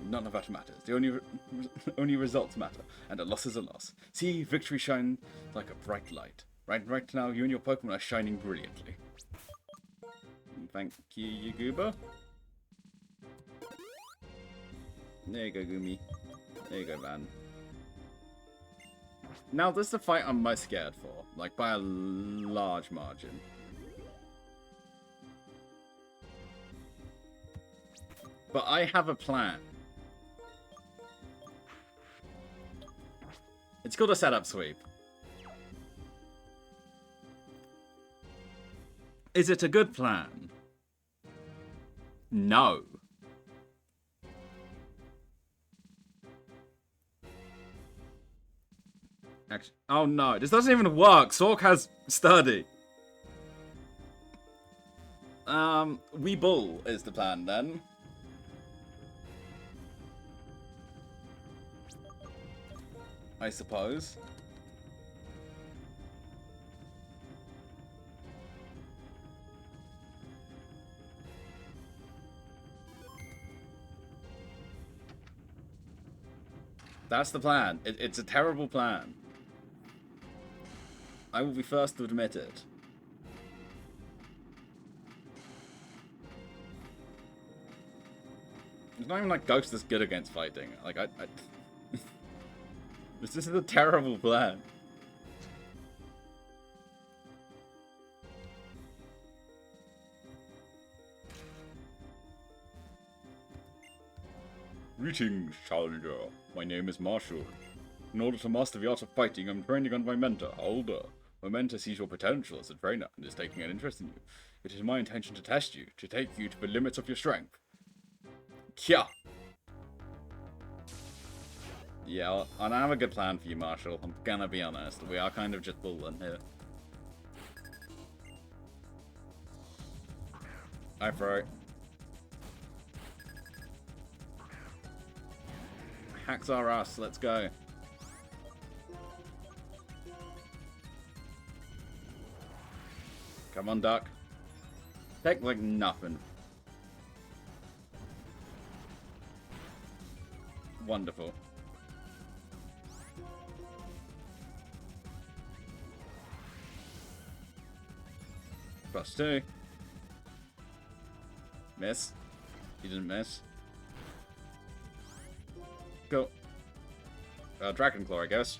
none of that matters. The only results matter, and a loss is a loss. See victory shine like a bright light. Right now, you and your Pokemon are shining brilliantly. Thank you, Yuguba. There you go, Gumi. There you go, Van. Now, this is the fight I'm most scared for, like, by a large margin. But I have a plan. It's called a setup sweep. Is it a good plan? No. Actually, oh no, this doesn't even work. Sork has sturdy. We bull is the plan then. I suppose. That's the plan. It's a terrible plan. I will be first to admit it. It's not even like Ghost is good against fighting. Like, this is a terrible plan. Greetings, Challenger. My name is Marshall. In order to master the art of fighting, I'm training under my mentor, Alder. My mentor sees your potential as a trainer and is taking an interest in you. It is my intention to test you, to take you to the limits of your strength. Kya! Yeah, and I have a good plan for you, Marshall. I'm gonna be honest. We are kind of just bullying here. I throw. Hacks are us, let's go. Come on, Duck. Take like nothing. Wonderful. +2. Miss. He didn't miss. Go. Dragon Claw, I guess.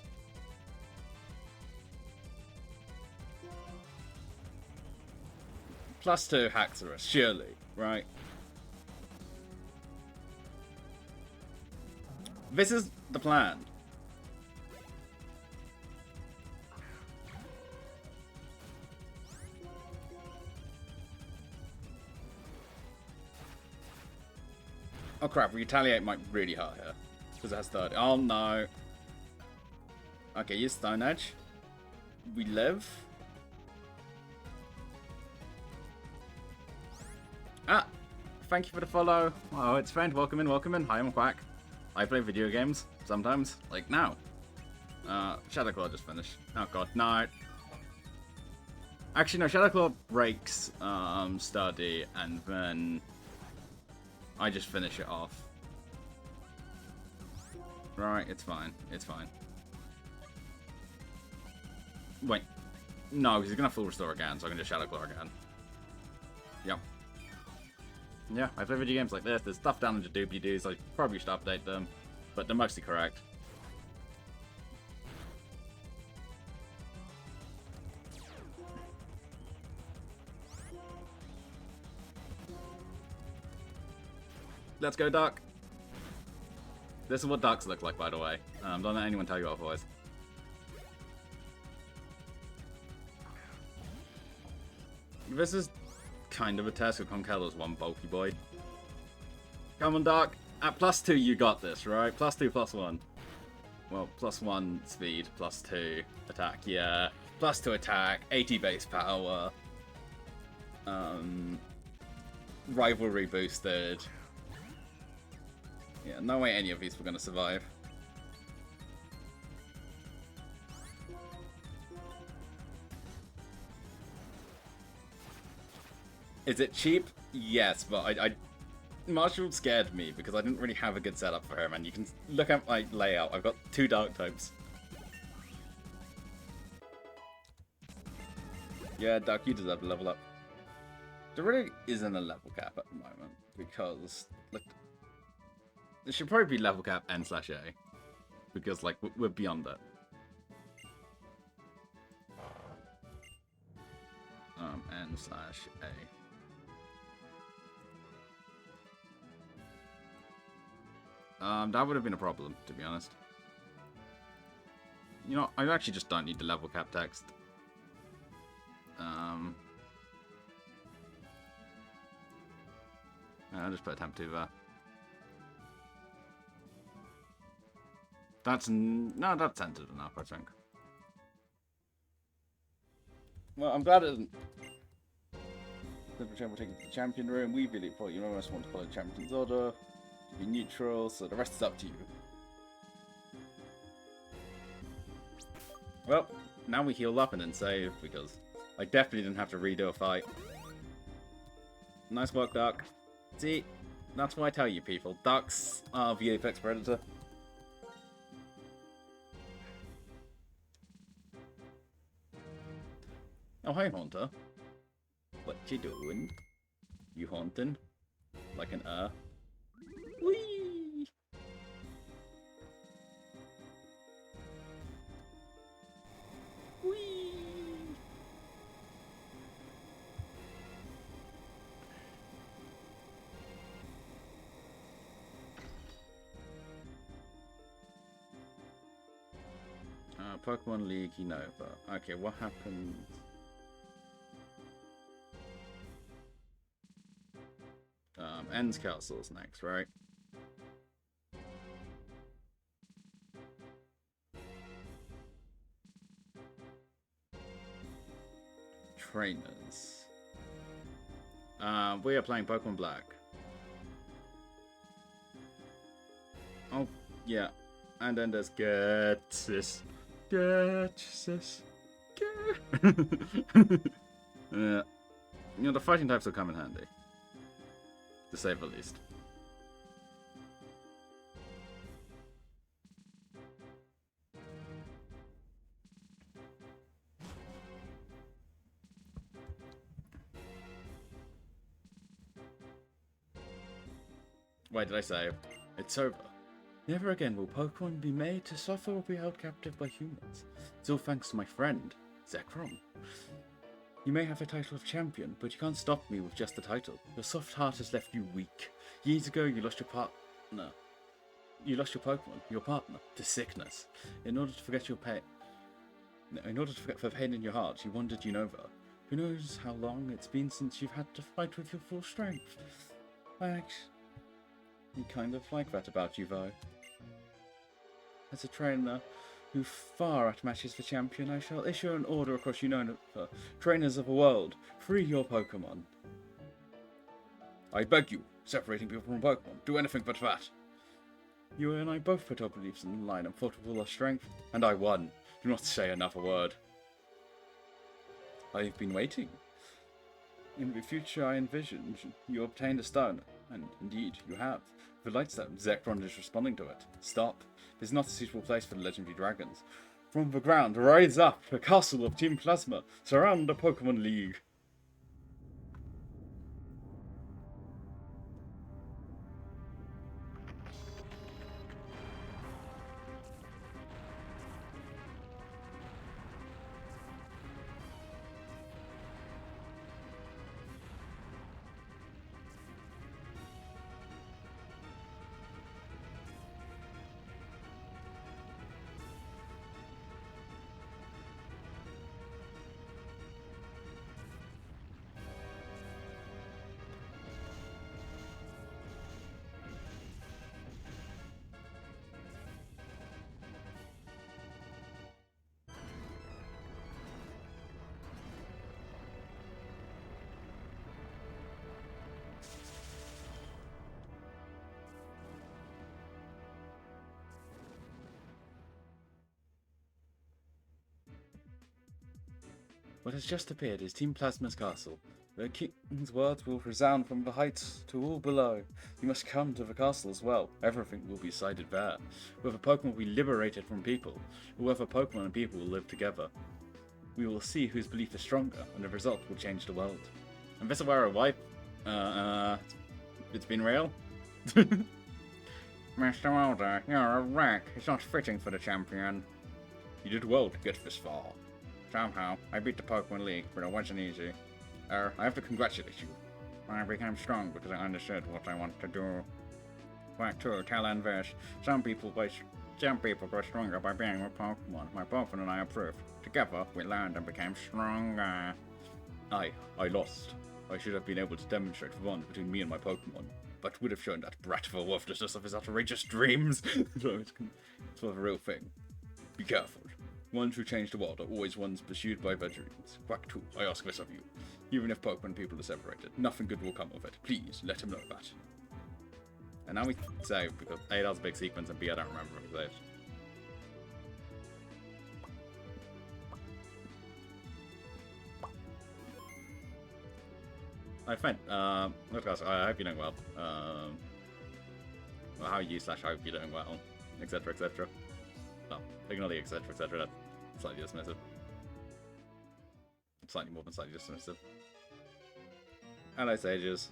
+2 Haxorus, surely, right? This is the plan. Oh crap, Retaliate might really hurt here. Because it has 30. Oh no. Okay, use Stone Edge. We live. Ah! Thank you for the follow. Oh, it's friend. Welcome in, welcome in. Hi, I'm Quack. I play video games sometimes. Like now. Shadow Claw just finished. Oh god, no. Actually, no, Shadow Claw breaks Sturdy, and then I just finish it off. Right, it's fine. It's fine. Wait. No, because he's going to full restore again, so I can just Shadow Claw again. Yep. Yeah, I play video games like this. There's stuff down in the doobly-doos. I probably should update them, but they're mostly correct. Let's go, Duck. This is what ducks look like, by the way. Don't let anyone tell you otherwise. This is kind of a test of Conkeldurr's one bulky boy. Come on, Duck. At +2, you got this, right? +2, +1. Well, +1 speed, +2 attack, yeah. +2 attack, 80 base power. Rivalry boosted. Yeah, no way any of these were going to survive. Is it cheap? Yes, but Marshall scared me because I didn't really have a good setup for him, and you can look at my layout. I've got 2 dark types. Yeah, Duck, you deserve to level up. There really isn't a level cap at the moment because like there should probably be level cap N/A because like we're beyond it. N/A. That would have been a problem, to be honest. You know, I actually just don't need the level cap text. I'll just put a temp 2 there. That's centered enough, I think. Well, I'm glad it isn't. We're taking the champion room. We really thought you almost want to follow the champion's order. Be neutral, so the rest is up to you. Well, now we heal up and then save because I definitely didn't have to redo a fight. Nice work, Duck. See, that's why I tell you people, ducks are the apex predator. Oh, hi, Haunter. What you doing? You haunting? Like an Whee! Whee! Pokemon League Unova. Okay, what happens? Ends Castle's next, right? Trainers. We are playing Pokemon Black. Oh, yeah. And then there's Getsis. Getsis. Yeah. You know, the fighting types will come in handy. To say the least. Wait, did I say? It's over. Never again will Pokemon be made to suffer or be held captive by humans. It's all thanks to my friend, Zekrom. You may have a title of champion, but you can't stop me with just the title. Your soft heart has left you weak. Years ago, you lost your partner. You lost your Pokemon, your partner, to sickness. In order to forget your pain, the pain in your heart, you wandered Unova. Who knows how long it's been since you've had to fight with your full strength? I actually kind of like that about you, though. As a trainer who far outmatches the champion, I shall issue an order across Unova. Trainers of the world, free your Pokemon. I beg you, separating people from Pokemon. Do anything but that. You and I both put our beliefs in the line and fought with all our strength, and I won. Do not say another word. I've been waiting. In the future I envisioned, you obtained a stone, and indeed, you have. The light stone, Zekrom is responding to it. Stop. This is not a suitable place for the legendary dragons. From the ground, rise up, the castle of Team Plasma. Surround the Pokemon League. What has just appeared is Team Plasma's castle. The king's words will resound from the heights to all below. You must come to the castle as well. Everything will be decided there. Whether Pokemon will be liberated from people, or whether Pokemon and people will live together. We will see whose belief is stronger, and the result will change the world. And this is where a wipe. It's been real. Mr. Elder, you're a wreck. It's not fitting for the champion. You did well to get this far. Somehow, I beat the Pokemon League, but it wasn't easy. I have to congratulate you. I became strong because I understood what I wanted to do. Fact 2, tell Anvish. Some people grow stronger by being with Pokemon. My Pokemon and I approved. Together, we learned and became stronger. I lost. I should have been able to demonstrate the bond between me and my Pokemon, but would have shown that brat the worthlessness of his outrageous dreams. So it's sort of a real thing. Be careful. Ones who change the world are always ones pursued by their dreams. Quack 2, I ask this of you. Even if Pokemon and people are separated, nothing good will come of it. Please, let him know that. And now we say, because A, that's a big sequence, and B, I don't remember what he says. I find, let's go, I hope you're doing well. Well, how are you / hope you're doing well, etc, etc. No, ignore the etc, etc, that's slightly dismissive. Slightly more than slightly dismissive. Hello, sages.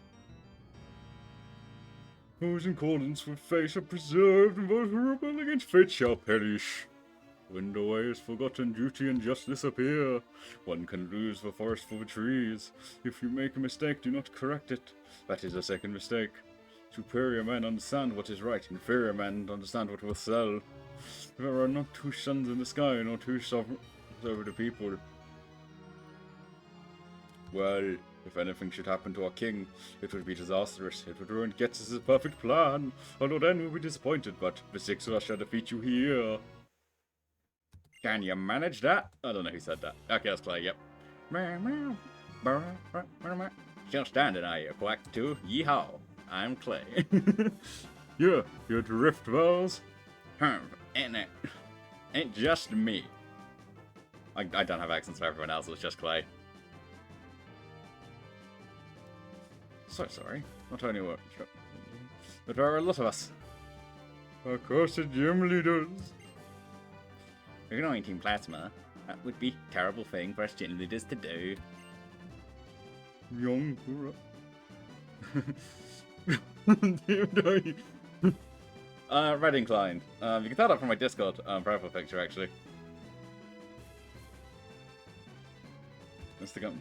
Those in accordance with fate are preserved, and those who rebel against fate shall perish. When the way is forgotten, duty and justice appear. One can lose the forest for the trees. If you make a mistake, do not correct it. That is a second mistake. Superior men understand what is right. Inferior men understand what will sell. There are not two suns in the sky, nor two sovereigns over the people. Well, if anything should happen to our king, it would be disastrous. It would ruin Getz's perfect plan. Our Lord N will be disappointed, but the 6 of us shall defeat you here. Can you manage that? I don't know who said that. Okay, that's Clay, yep. Still standing, are you, Quack 2? Yeehaw. I'm Clay. Yeah, your drift wells? Ain't just me. I don't have accents for everyone else, it's just Clay. So sorry. Not only what, but there are a lot of us. Of course, it gym leaders. Ignoring Team Plasma, that would be a terrible thing for us gym leaders to do. Young. Red Inclined. You can tell that from my Discord profile picture, actually. Let's stick up. ...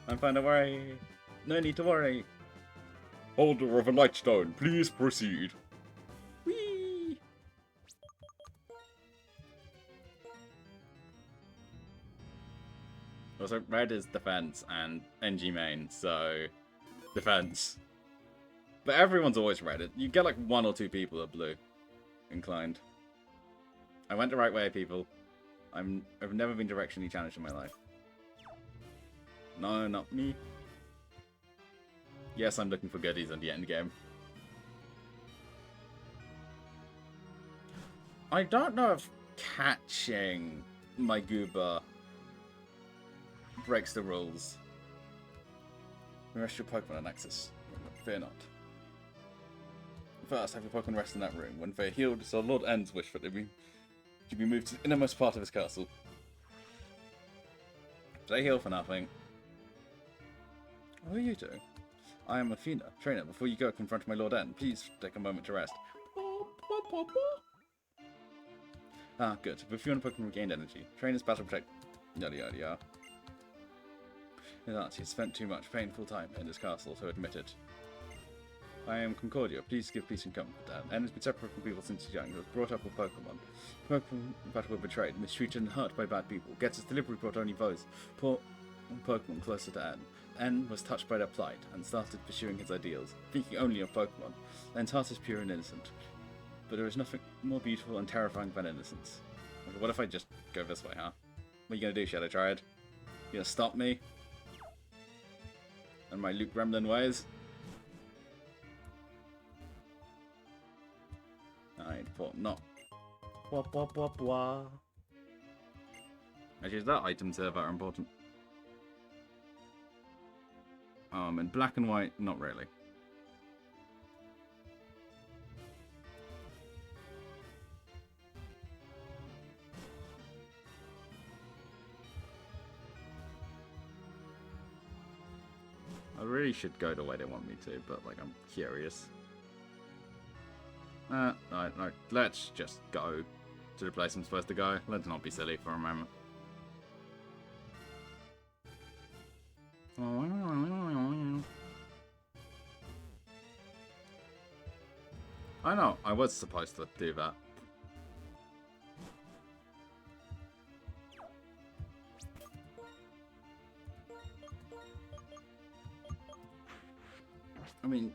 I'm fine, don't worry. No need to worry. Holder of a Lightstone, please proceed. Whee! Also, red is defense and NG main, so defense. But everyone's always red. You get like 1 or 2 people that are blue inclined. I went the right way, people. I've never been directionally challenged in my life. No, not me. Yes, I'm looking for goodies on the end game. I don't know if catching my Goober breaks the rules. Rest your Pokemon on Nexus. Fear not. First, have your Pokemon rest in that room. When they're healed, it's our Lord N's wish for them to be moved to the innermost part of his castle. They heal for nothing. What are you doing? I am Athena, trainer. Before you go confront my Lord N, please take a moment to rest. Ah, good. If you want Pokemon regained energy, trainers battle protect. Yada yada yada. His aunt, he's spent too much painful time in this castle, so admit it. I am Concordia. Please give peace and comfort, Dad. N has been separate from people since he's young. He was brought up with Pokemon. Pokemon but were betrayed, mistreated, and hurt by bad people. Gets his delivery brought only those poor Pokemon closer to N. N was touched by their plight and started pursuing his ideals, thinking only of Pokemon. N's heart is pure and innocent, but there is nothing more beautiful and terrifying than innocence. Okay, what if I just go this way, huh? What are you gonna do, Shadow Triad? You gonna stop me? And my Luke Gremlin ways? I thought not. Wah, wah, wah, wah. Actually, is that items here that are important? In black and white, not really. I really should go the way they want me to, but like I'm curious. No, let's just go to the place I'm supposed to go. Let's not be silly for a moment. I know, I was supposed to do that. I mean...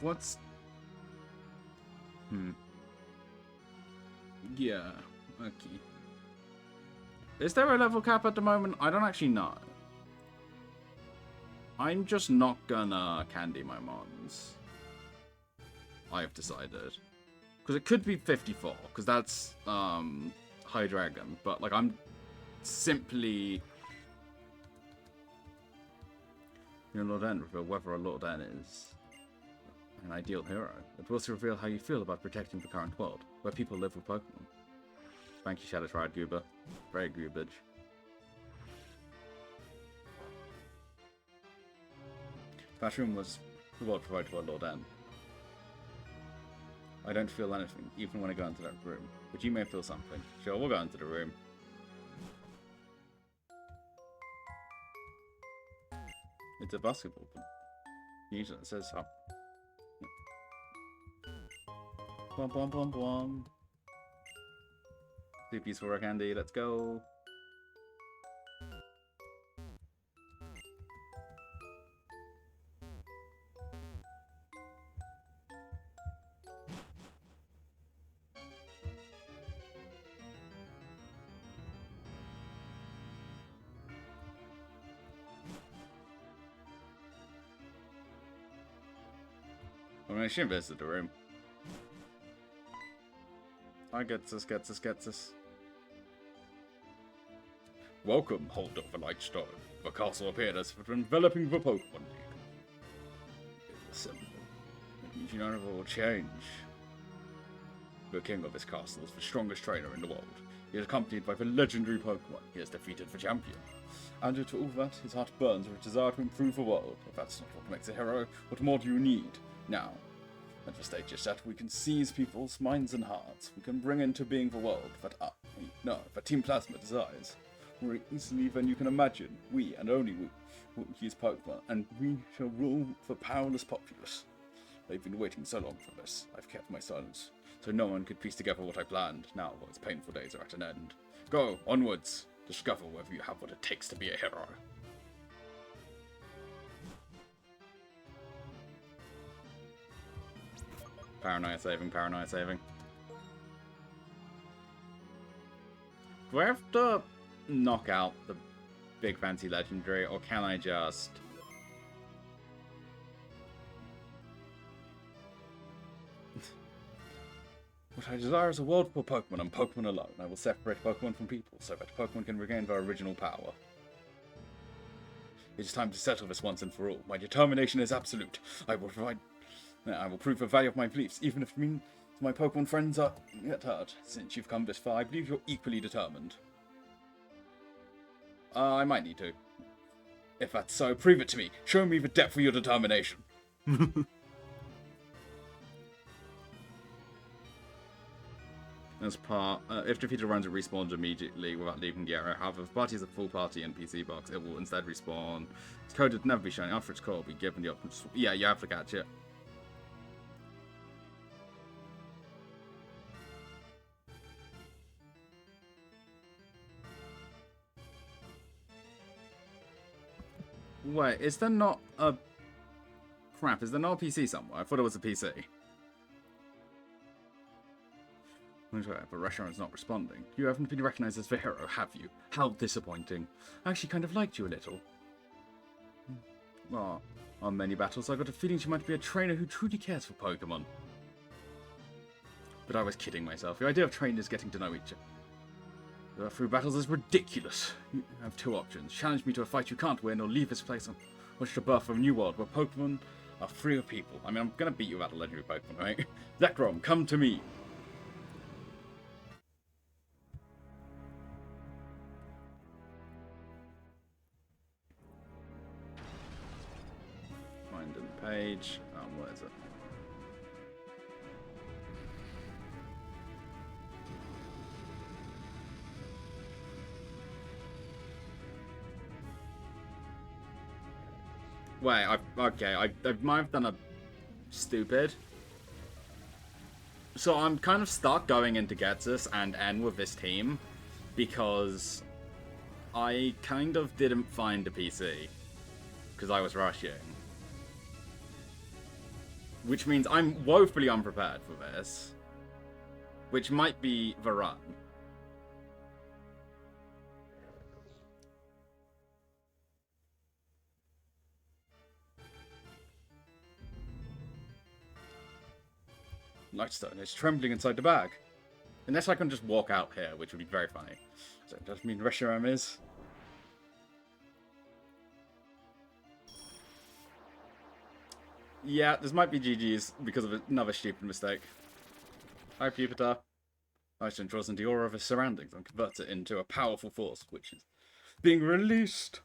what's... Yeah, okay. Is there a level cap at the moment? I don't actually know. I'm just not gonna candy my mons. I have decided. Because it could be 54, because that's High Dragon, but like I'm simply... Lord N reveal whether a Lord N is an ideal hero. It will also reveal how you feel about protecting the current world, where people live with Pokemon. Thank you, Shadow Triad Goober. Very goobage. That room was the world provided by Lord N. I don't feel anything, even when I go into that room. But you may feel something. Sure, we'll go into the room. It's a basketball. Usually it says so. Bum bum bum bum. 2 pieces for a candy, let's go. I shouldn't visit the room. I gets us. Welcome, Holder of the Lightstone. The castle appeared as if enveloping the Pokemon League. It's a symbol. It means none of it will change. The king of this castle is the strongest trainer in the world. He is accompanied by the legendary Pokemon. He has defeated the champion. And to all that, his heart burns with a desire to improve the world. If that's not what makes a hero, what more do you need? Now, at the stage is set, we can seize people's minds and hearts. We can bring into being the world that Team Plasma desires. More easily than you can imagine, we, and only we, will use Pokemon, and we shall rule the powerless populace. They've been waiting so long for this. I've kept my silence, so no one could piece together what I planned. Now those painful days are at an end. Go, onwards! Discover whether you have what it takes to be a hero. Paranoia saving. Do I have to knock out the big fancy legendary, or can I just... What I desire is a world for Pokemon and Pokemon alone. I will separate Pokemon from people, so that Pokemon can regain their original power. It is time to settle this once and for all. My determination is absolute. I will prove the value of my beliefs, even if it means my Pokemon friends are get hurt. Since you've come this far, I believe you're equally determined. I might need to. If that's so, prove it to me. Show me the depth of your determination. As part, if defeated runs, it respawns immediately without leaving the area. However, if the party is a full party NPC box, it will instead respawn. It's coded to never be shown. After its call, be given the option to... Yeah, you have to catch it. Wait, is there not a... Crap, is there not a PC somewhere? I thought it was a PC. But restaurant's not responding. You haven't been recognized as the hero, have you? How disappointing. I actually kind of liked you a little. Well, on many battles, I got a feeling she might be a trainer who truly cares for Pokemon. But I was kidding myself. The idea of trainers getting to know each other through battles is ridiculous. You have two options. Challenge me to a fight you can't win, or leave this place and watch the birth of a new world where Pokemon are free of people. I mean, I'm gonna beat you without a legendary Pokemon, right? Zekrom, come to me! Find the page. Where is it? Wait, I might have done a stupid. So I'm kind of stuck going into Getsus and N with this team because I kind of didn't find a PC because I was rushing. Which means I'm woefully unprepared for this. Which might be the run. Lightstone is trembling inside the bag. Unless I can just walk out here, which would be very funny. So does that mean Reshiram is? Yeah, this might be GG's because of another stupid mistake. Hi, Pupitar. Lightstone draws in the aura of his surroundings and converts it into a powerful force, which is being released.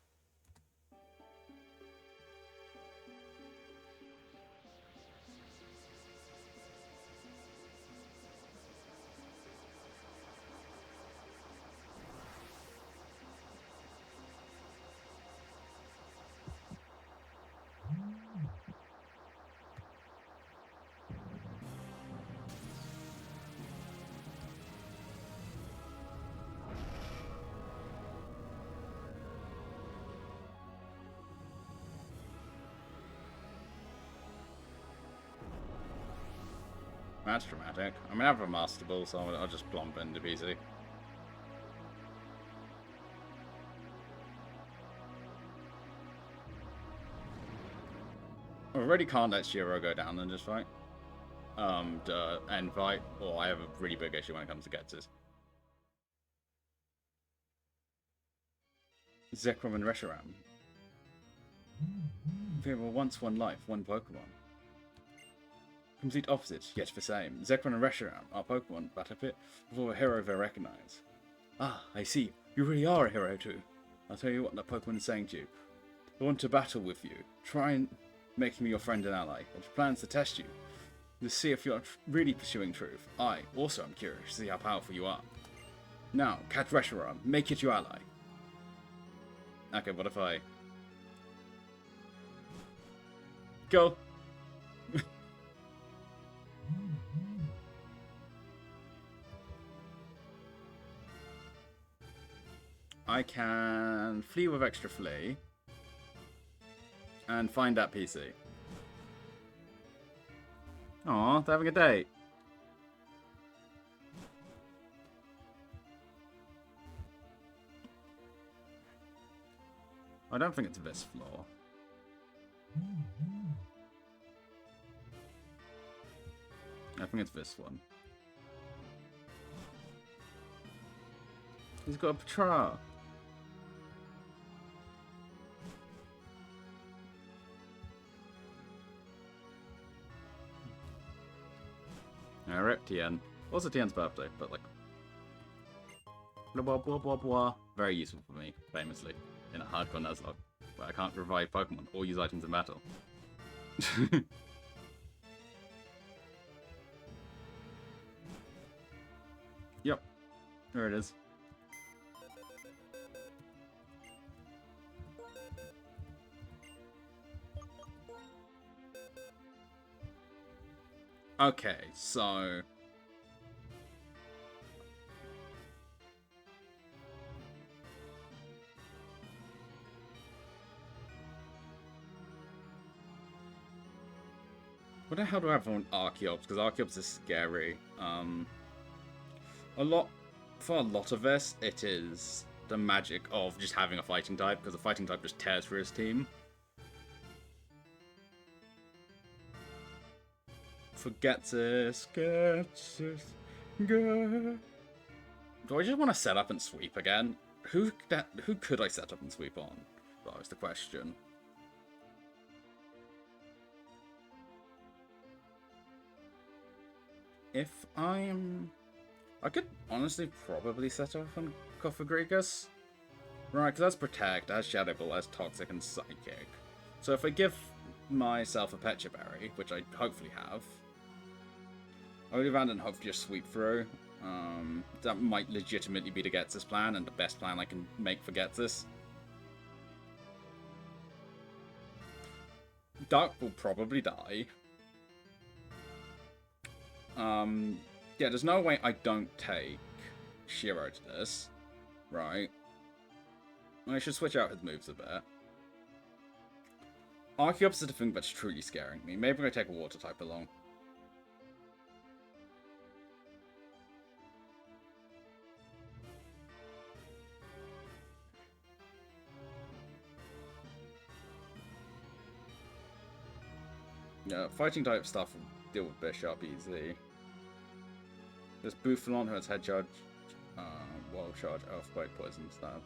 That's dramatic. I mean, I have a Master Ball, so I'll just plump into PC. I already can't let Shiro go down and just fight. End fight, or I have a really big issue when it comes to Getsus. Zekrom and Reshiram. They were once one life, one Pokemon. Complete opposites, yet the same. Zekrom and Reshiram are Pokemon, but a bit of a hero they recognize. Ah, I see. You really are a hero too. I'll tell you what that Pokemon is saying to you. I want to battle with you. Try and make me your friend and ally. It plans to test you. To see if you're really pursuing truth. I also am curious to see how powerful you are. Now, catch Reshiram. Make it your ally. Okay, what if I... Go! I can flee with extra flee and find that PC. Aw, they're having a date. I don't think it's this floor. I think it's this one. He's got a Patra. Rip Tien. Also Tien's birthday, but like... Blah blah blah blah blah. Very useful for me, famously, in a hardcore Nuzlocke, where I can't revive Pokemon or use items in battle. Yep. There it is. Okay, so... What the hell do I have on Archeops? Because Archeops is scary. For a lot of this, it is the magic of just having a fighting type, because the fighting type just tears through his team. Forget this. Get this. Get. Do I just want to set up and sweep again? Who could I set up and sweep on? That was the question. If I could honestly probably set up on Kophagrigus. Right, because that's Protect, that's Shadow Ball, that's Toxic, and Psychic. So if I give myself a Pecha Berry, which I hopefully have, I would abandon and hopefully just sweep through. That might legitimately be the Getsus plan, and the best plan I can make for Getsus. Dark will probably die. Yeah, there's no way I don't take Shiro to this. Right. I should switch out his moves a bit. Archeops is the thing that's truly scaring me. Maybe I take a water type along. Yeah, fighting type stuff will deal with Bishop easy. There's Bouffalon who has Head Charge, Wild Charge, Earthquake, Poison Stab.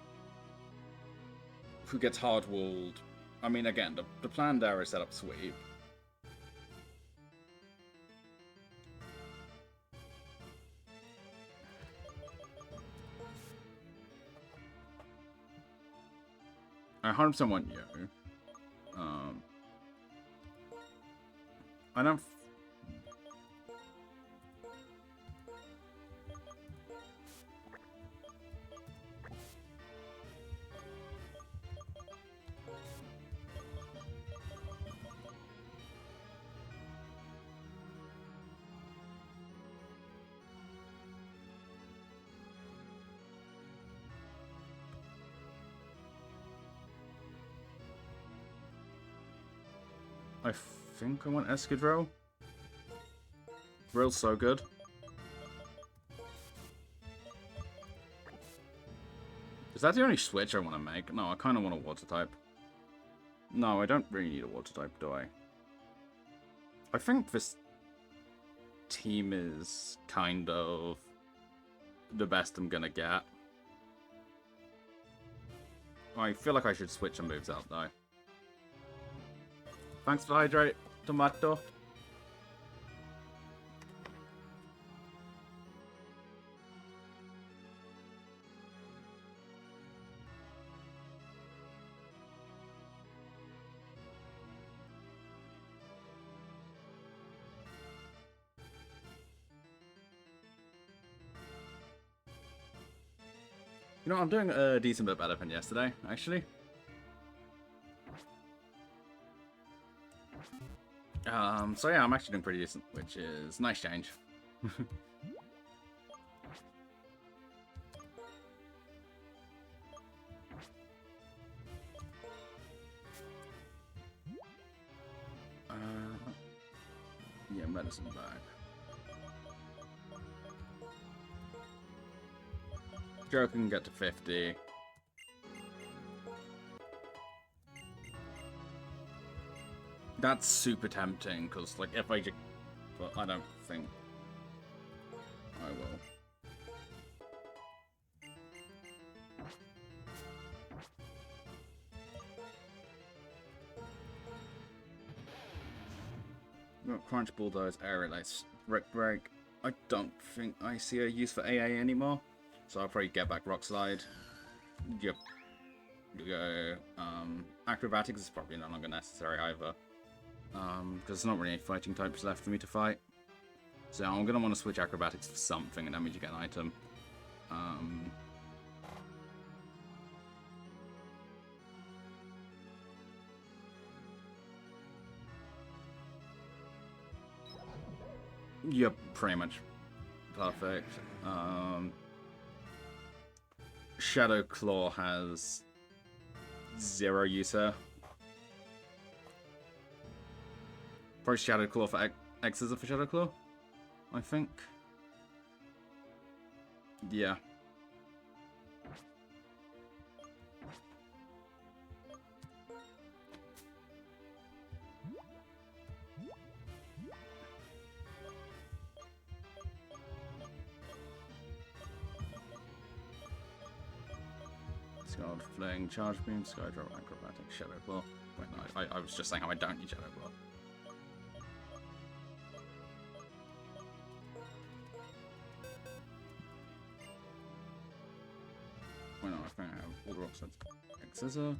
Who gets hard-walled. I mean, again, the plan there is set up sweep. I 100% want you. I don't... I think I want Escadrille. Drill's so good. Is that the only switch I want to make? No, I kind of want a water type. No, I don't really need a water type, do I? I think this team is kind of the best I'm gonna get. I feel like I should switch some moves out, though. Thanks for Hydrate, Tomato. You know, I'm doing a decent bit better than yesterday, actually. So yeah, I'm actually doing pretty decent, which is nice change. Yeah, medicine bag. Joe can get to 50. That's super tempting, because, like, if I just... But I don't think I will. Got Crunch, Bulldoze, Air Relays, Brick Break. I don't think I see a use for AA anymore, so I'll probably get back Rock Slide. Yep. Go. Acrobatics is probably no longer necessary either. Because there's not really any fighting types left for me to fight. So I'm going to want to switch Acrobatics for something, and that means you get an item. Yep, pretty much perfect. Shadow Claw has 0 use here. Probably Shadow Claw for X's for Shadow Claw, I think. Yeah. Scald, Fling, Charge Beam, Skydrop, Acrobatic, Shadow Claw. Wait, no, I was just saying how I don't need Shadow Claw. Wait, no, I think I have all the rock sets. Scissor.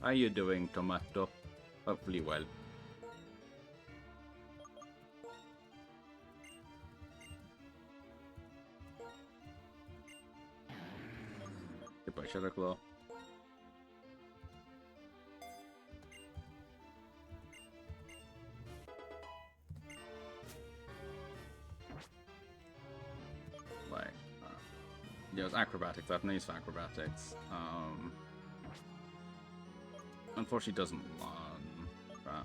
How you doing, Tomato? Hopefully well. Goodbye, Shadow Claw. Like, yeah, it's acrobatics. I have no use for acrobatics. Unfortunately, doesn't learn that.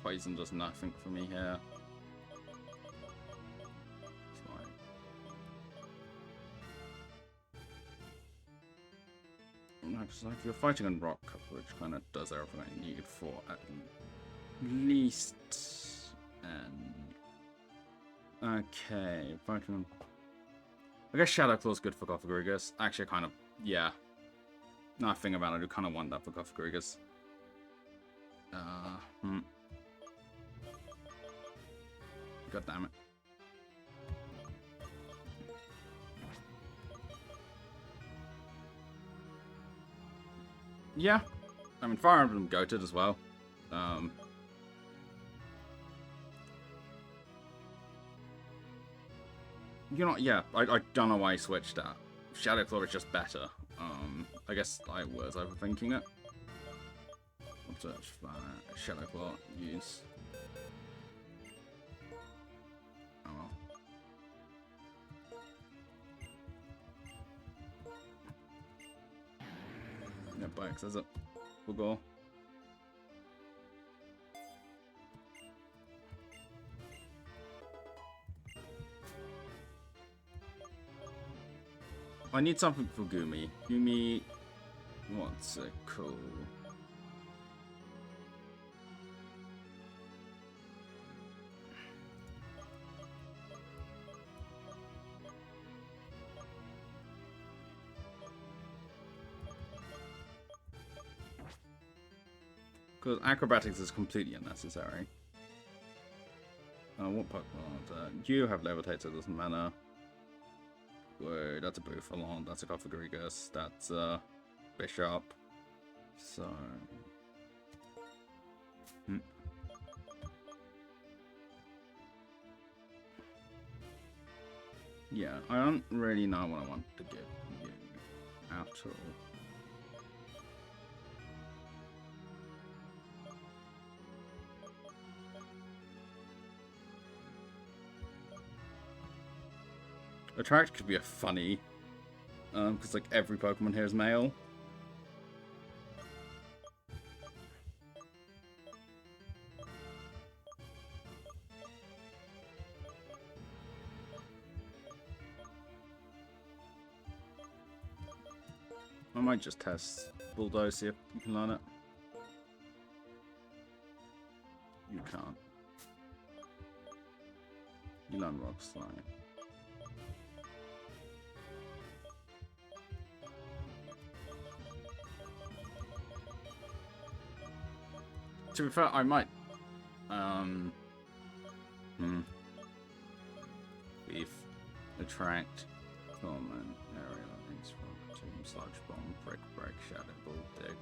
Poison does nothing for me here. It's like... No, because like you're fighting on rock, which kind of does everything I need for at least. And okay, fighting on. I guess Shadow Claw's good for Gothagrigus. Actually, kind of, yeah. Nothing about it. I do kind of want that for Gothagrigus. God damn it. Yeah. I mean, Fire Emblem goated as well. You know, yeah, I don't know why I switched that. Shadow Claw is just better. I guess I was overthinking it. Search Shadow Claw, use. Oh well. Yeah, bikes, is it? We'll go. I need something for Gumi. Gumi, what's it called? Because acrobatics is completely unnecessary. What Pokemon? You have Levitate, so it doesn't matter. Whoa, that's a Bufalon, that's a Gothagrigus, that's a Bishop. So... Yeah, I don't really know what I want to give you at all. Attract could be a funny, because like every Pokemon here is male. I might just test Bulldoze, see if you can learn it. You can't. You learn Rock Slide. To be fair, I might. Beef. Attract. Torment. Area. Links. Rock. Tomb. Sludge Bomb. Brick. Break. Shadow Ball. Dig.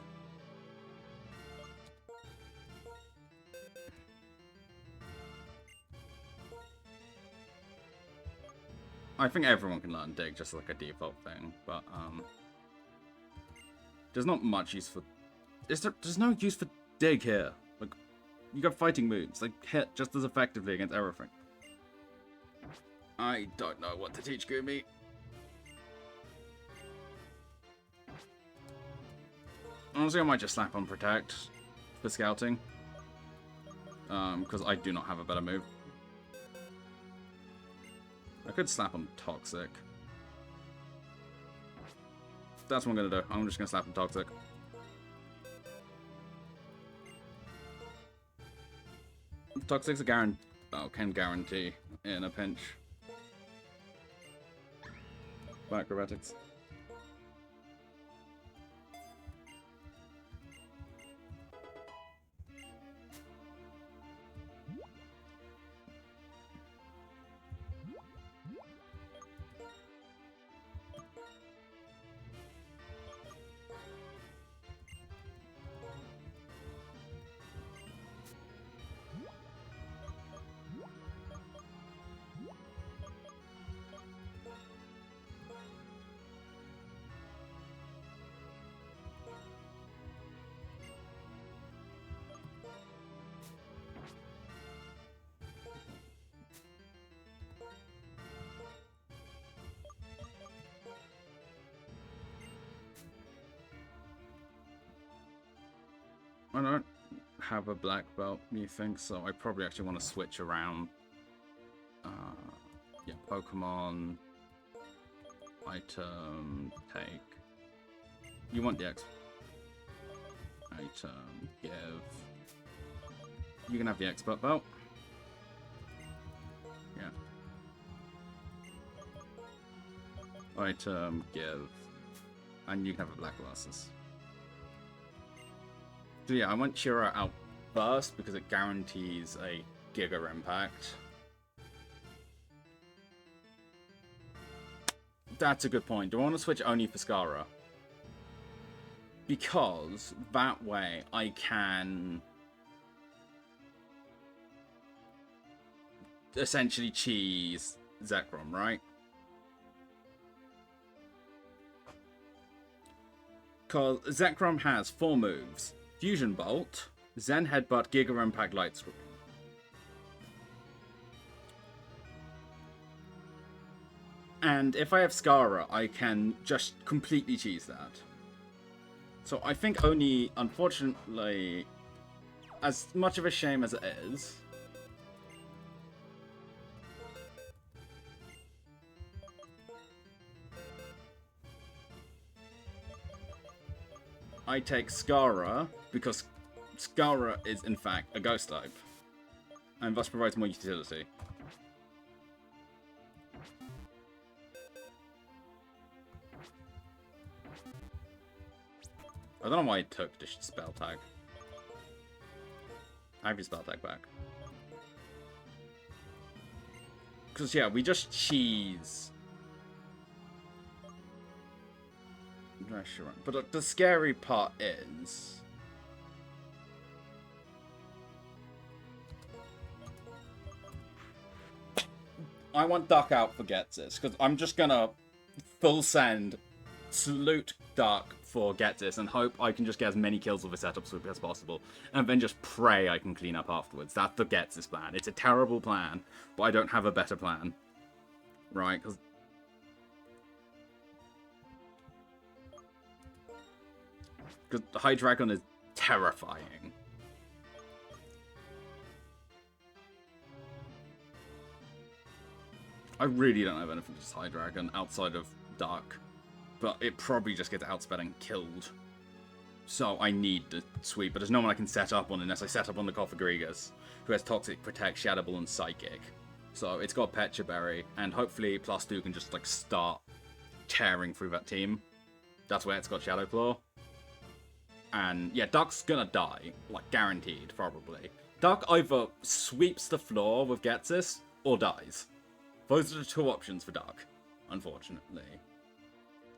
I think everyone can learn Dig, just like a default thing, but there's not much use for. There's no use for Dig here. Like, you got fighting moves, like hit just as effectively against everything. I don't know what to teach Gumi. Honestly, I might just slap on Protect for scouting, because I do not have a better move. I could slap on Toxic. That's what I'm gonna do. I'm just gonna slap on Toxic. Toxic's a can guarantee in a pinch. by acrobatics. I don't have a black belt, methinks, so I probably actually want to switch around. Yeah, Pokemon, item, take. You want the X. Item, give. You can have the expert belt. Yeah. Item, give. And you can have a black glasses. So yeah, I want Shira out first because it guarantees a Giga Impact. That's a good point. Do I want to switch only for Skara? Because that way I can essentially cheese Zekrom, right? Because Zekrom has 4 moves. Fusion Bolt, Zen Headbutt, Giga Impact, Light Screen. And if I have Skara, I can just completely cheese that. So I think Oni, unfortunately, as much of a shame as it is, I take Skara because Skara is in fact a ghost type and thus provides more utility. I don't know why I took the spell tag. I have your spell tag back. Because yeah, we just cheese. But the scary part is I want Duck out for Getsis, because I'm just gonna full send salute Duck for Getsis and hope I can just get as many kills with a setup sweep as possible, and then just pray I can clean up afterwards. That's the Getsis plan. It's a terrible plan, but I don't have a better plan. Right, because the Hydreigon is terrifying. I really don't have anything to Hydreigon outside of Dark, but it probably just gets outsped and killed. So I need the sweep, but there's no one I can set up on unless I set up on the Cofagrigus, who has Toxic, Protect, Shadow Ball, and Psychic. So it's got Pecha Berry, and hopefully plus 2 can just like start tearing through that team. That's where it's got Shadow Claw. And yeah, Duck's gonna die, like guaranteed, probably. Duck either sweeps the floor with Getsis or dies. Those are the 2 options for Duck, unfortunately.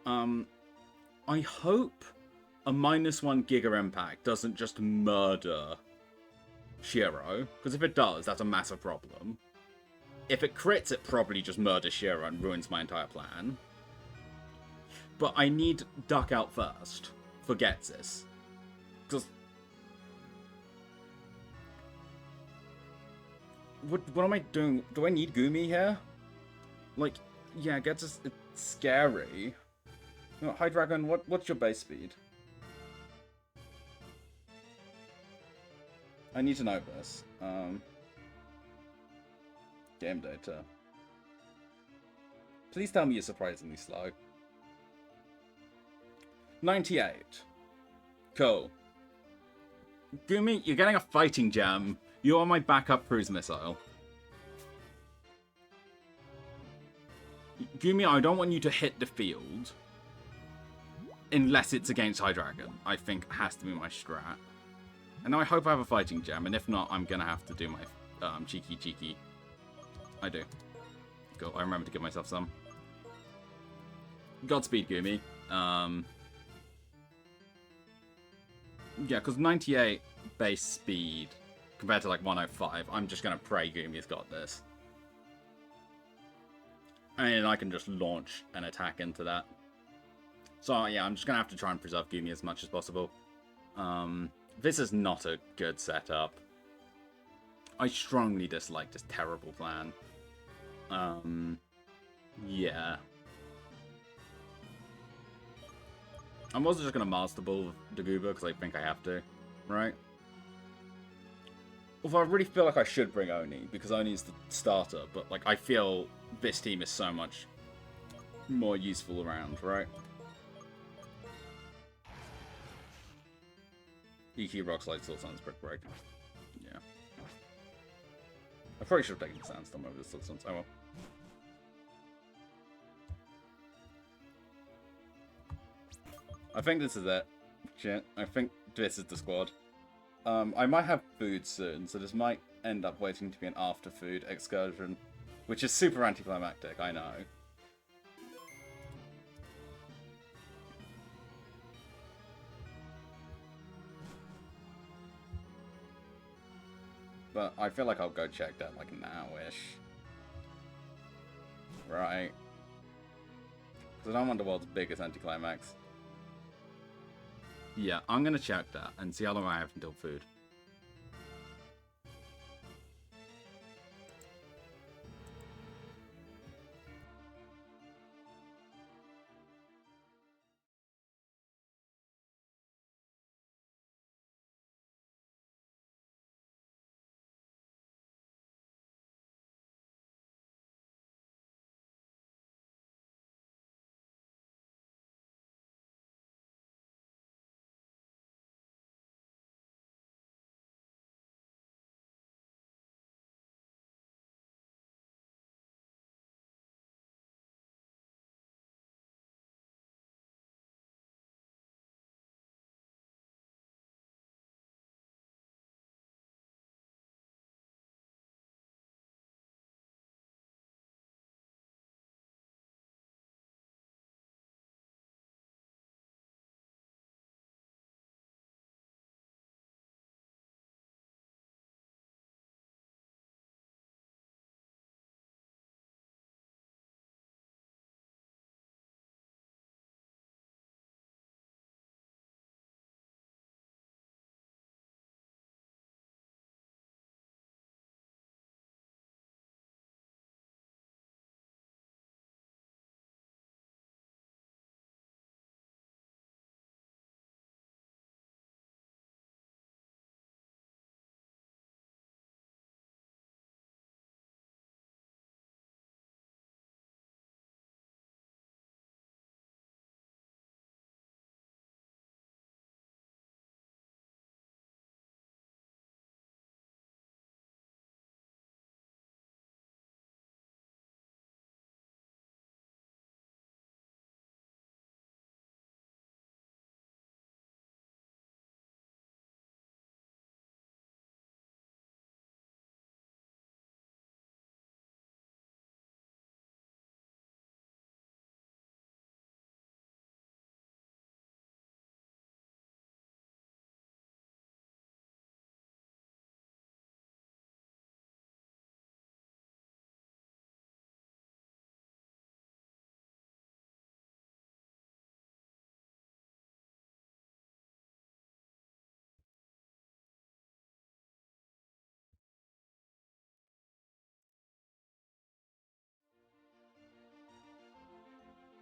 I hope a -1 Giga Impact doesn't just murder Shiro, because if it does, that's a massive problem. If it crits, it probably just murders Shiro and ruins my entire plan. But I need Duck out first for Getsis. Because what am I doing? Do I need Gumi here? Like, yeah, Getsis, it's scary. No, Hydreigon, what's your base speed? I need to know this. Game data. Please tell me you're surprisingly slow. 98. Cool. Gumi, you're getting a fighting gem. You are my backup cruise missile. Gumi, I don't want you to hit the field unless it's against Hydreigon. I think has to be my strat. And I hope I have a fighting gem, and if not, I'm gonna have to do my cheeky. I do. Cool. I remember to give myself some. Godspeed, Gumi. Yeah, because 98 base speed compared to like 105, I'm just gonna pray Gumi's got this. And I can just launch an attack into that. So yeah, I'm just gonna have to try and preserve Gumi as much as possible. This is not a good setup. I strongly dislike this terrible plan. Yeah. I'm also just gonna Master Ball the Goober because I think I have to, right? Although I really feel like I should bring Oni because Oni's the starter, but like I feel this team is so much more useful around, right? EQ Rock Slide still sounds Brick Break. Yeah. I probably should have taken the Sandstorm over the Silk Stones. Oh well. I think this is it. Shit. I think this is the squad. I might have food soon, so this might end up waiting to be an after food excursion, which is super anticlimactic, I know. But I feel like I'll go check that like now-ish. Right. Because I don't want the world's biggest anticlimax. Yeah, I'm going to check that and see how long I have until food.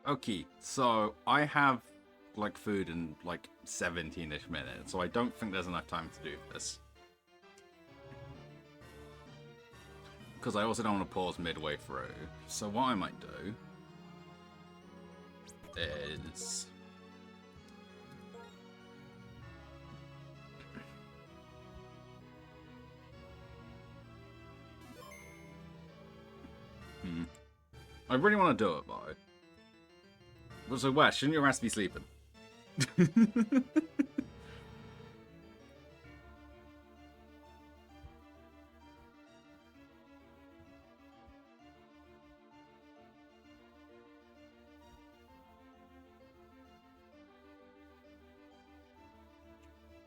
Okay, so I have like food in like 17-ish minutes, so I don't think there's enough time to do this. Because I also don't want to pause midway through. So what I might do is... I really want to do it, though. But so, Wes, shouldn't your ass be sleeping?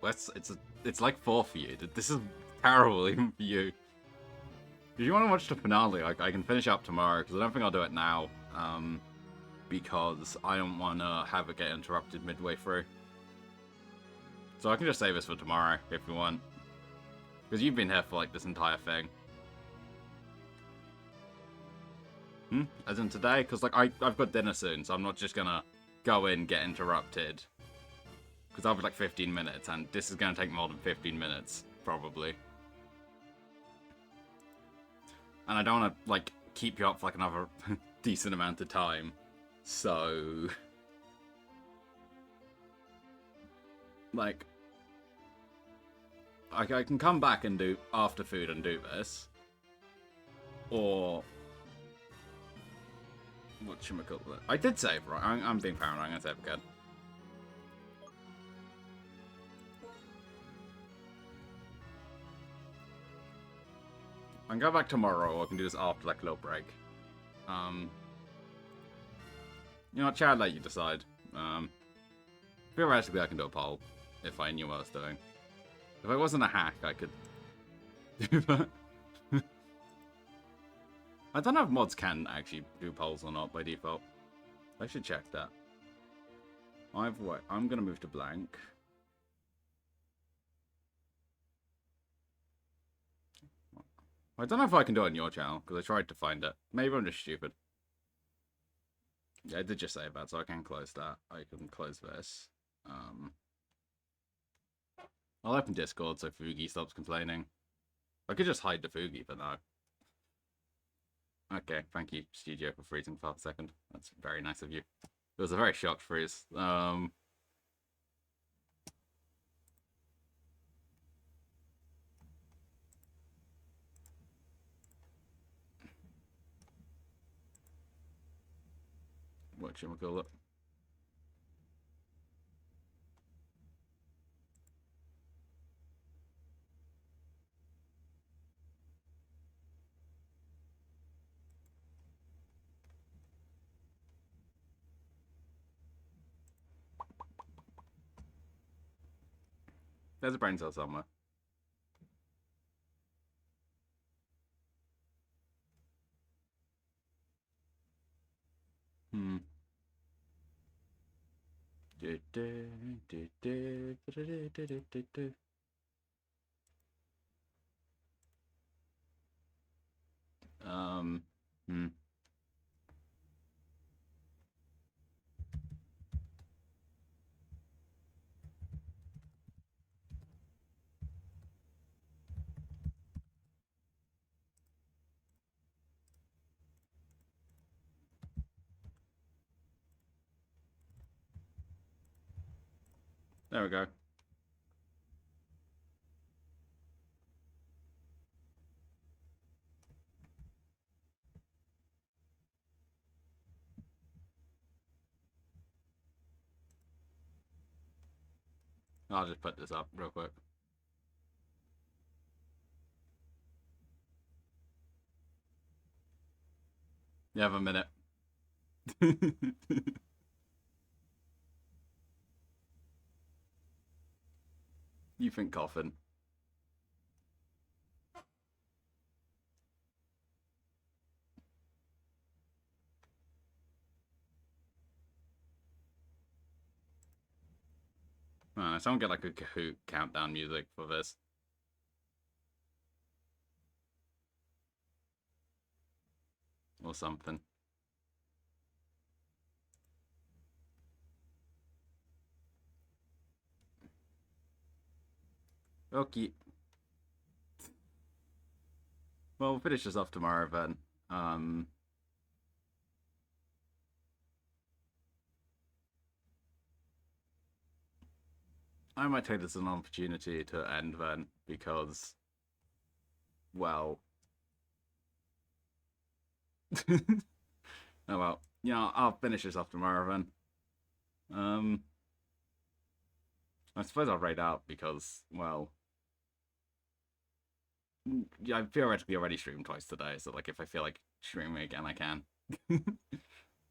Wes, it's like 4 for you. This is terrible even for you. If you want to watch the finale, I can finish up tomorrow, because I don't think I'll do it now. Because I don't want to have it get interrupted midway through. So I can just save this for tomorrow, if you want. Because you've been here for, like, this entire thing. As in today? Because, like, I've got dinner soon, so I'm not just gonna go in, get interrupted. Because I'll be, like, 15 minutes, and this is gonna take more than 15 minutes, probably. And I don't want to, like, keep you up for, like, another decent amount of time. So... like... I can come back and do after food and do this. Or... whatchamacallit. I did save, right? I'm being paranoid. I'm going to save again. I can go back tomorrow, or I can do this after, like, a little break. You know what, Chad, let you decide. Theoretically, I can do a poll, if I knew what I was doing. If I wasn't a hack, I could do that. I don't know if mods can actually do polls or not by default. I should check that. I'm going to move to blank. I don't know if I can do it on your channel, because I tried to find it. Maybe I'm just stupid. Yeah, I did just say that, so I can close that. I can close this. I'll open Discord so Fugi stops complaining. I could just hide the Fugi for now. Okay, thank you, Studio, for freezing for a second. That's very nice of you. It was a very shocked freeze. Whatchamacallit. There's a brain cell somewhere. There we go. I'll just put this up real quick. You have a minute. You think coffin. Someone get like a Kahoot countdown music for this. Or something. Okay. Well, we'll finish this off tomorrow then. I might take this as an opportunity to end then, because, well... Oh well. Yeah, I'll finish this off tomorrow then. Um, I suppose I'll write out because, well, yeah, I theoretically already streamed twice today, so like if I feel like streaming again, I can.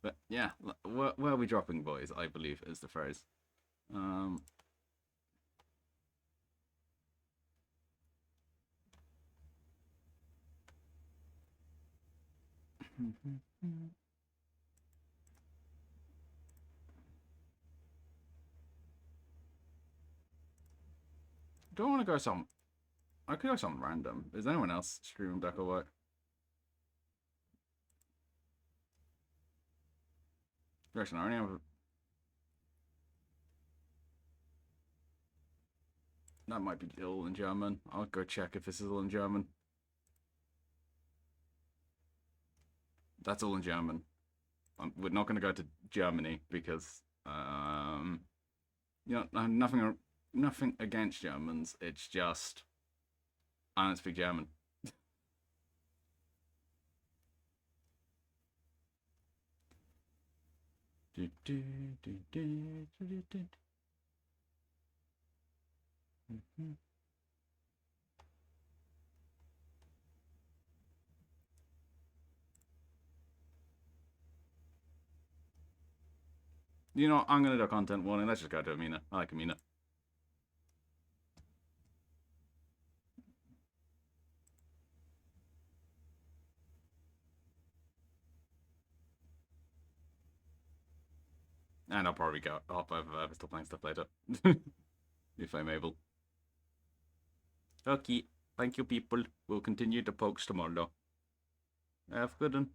But yeah, where are we dropping, boys? I believe is the phrase. Um, do I want to go some? I could go something random. Is anyone else streaming Black or White? Direction, I only have. That might be all in German. I'll go check if this is all in German. That's all in German. We're not going to go to Germany because, you know, nothing against Germans. It's just I don't speak German. You know, I'm gonna do a content warning. Let's just go to Amina. I like Amina. And I'll probably go hop over there. Still playing stuff later. If I'm able. Okay. Thank you, people. We'll continue the pokes tomorrow. Have a good one.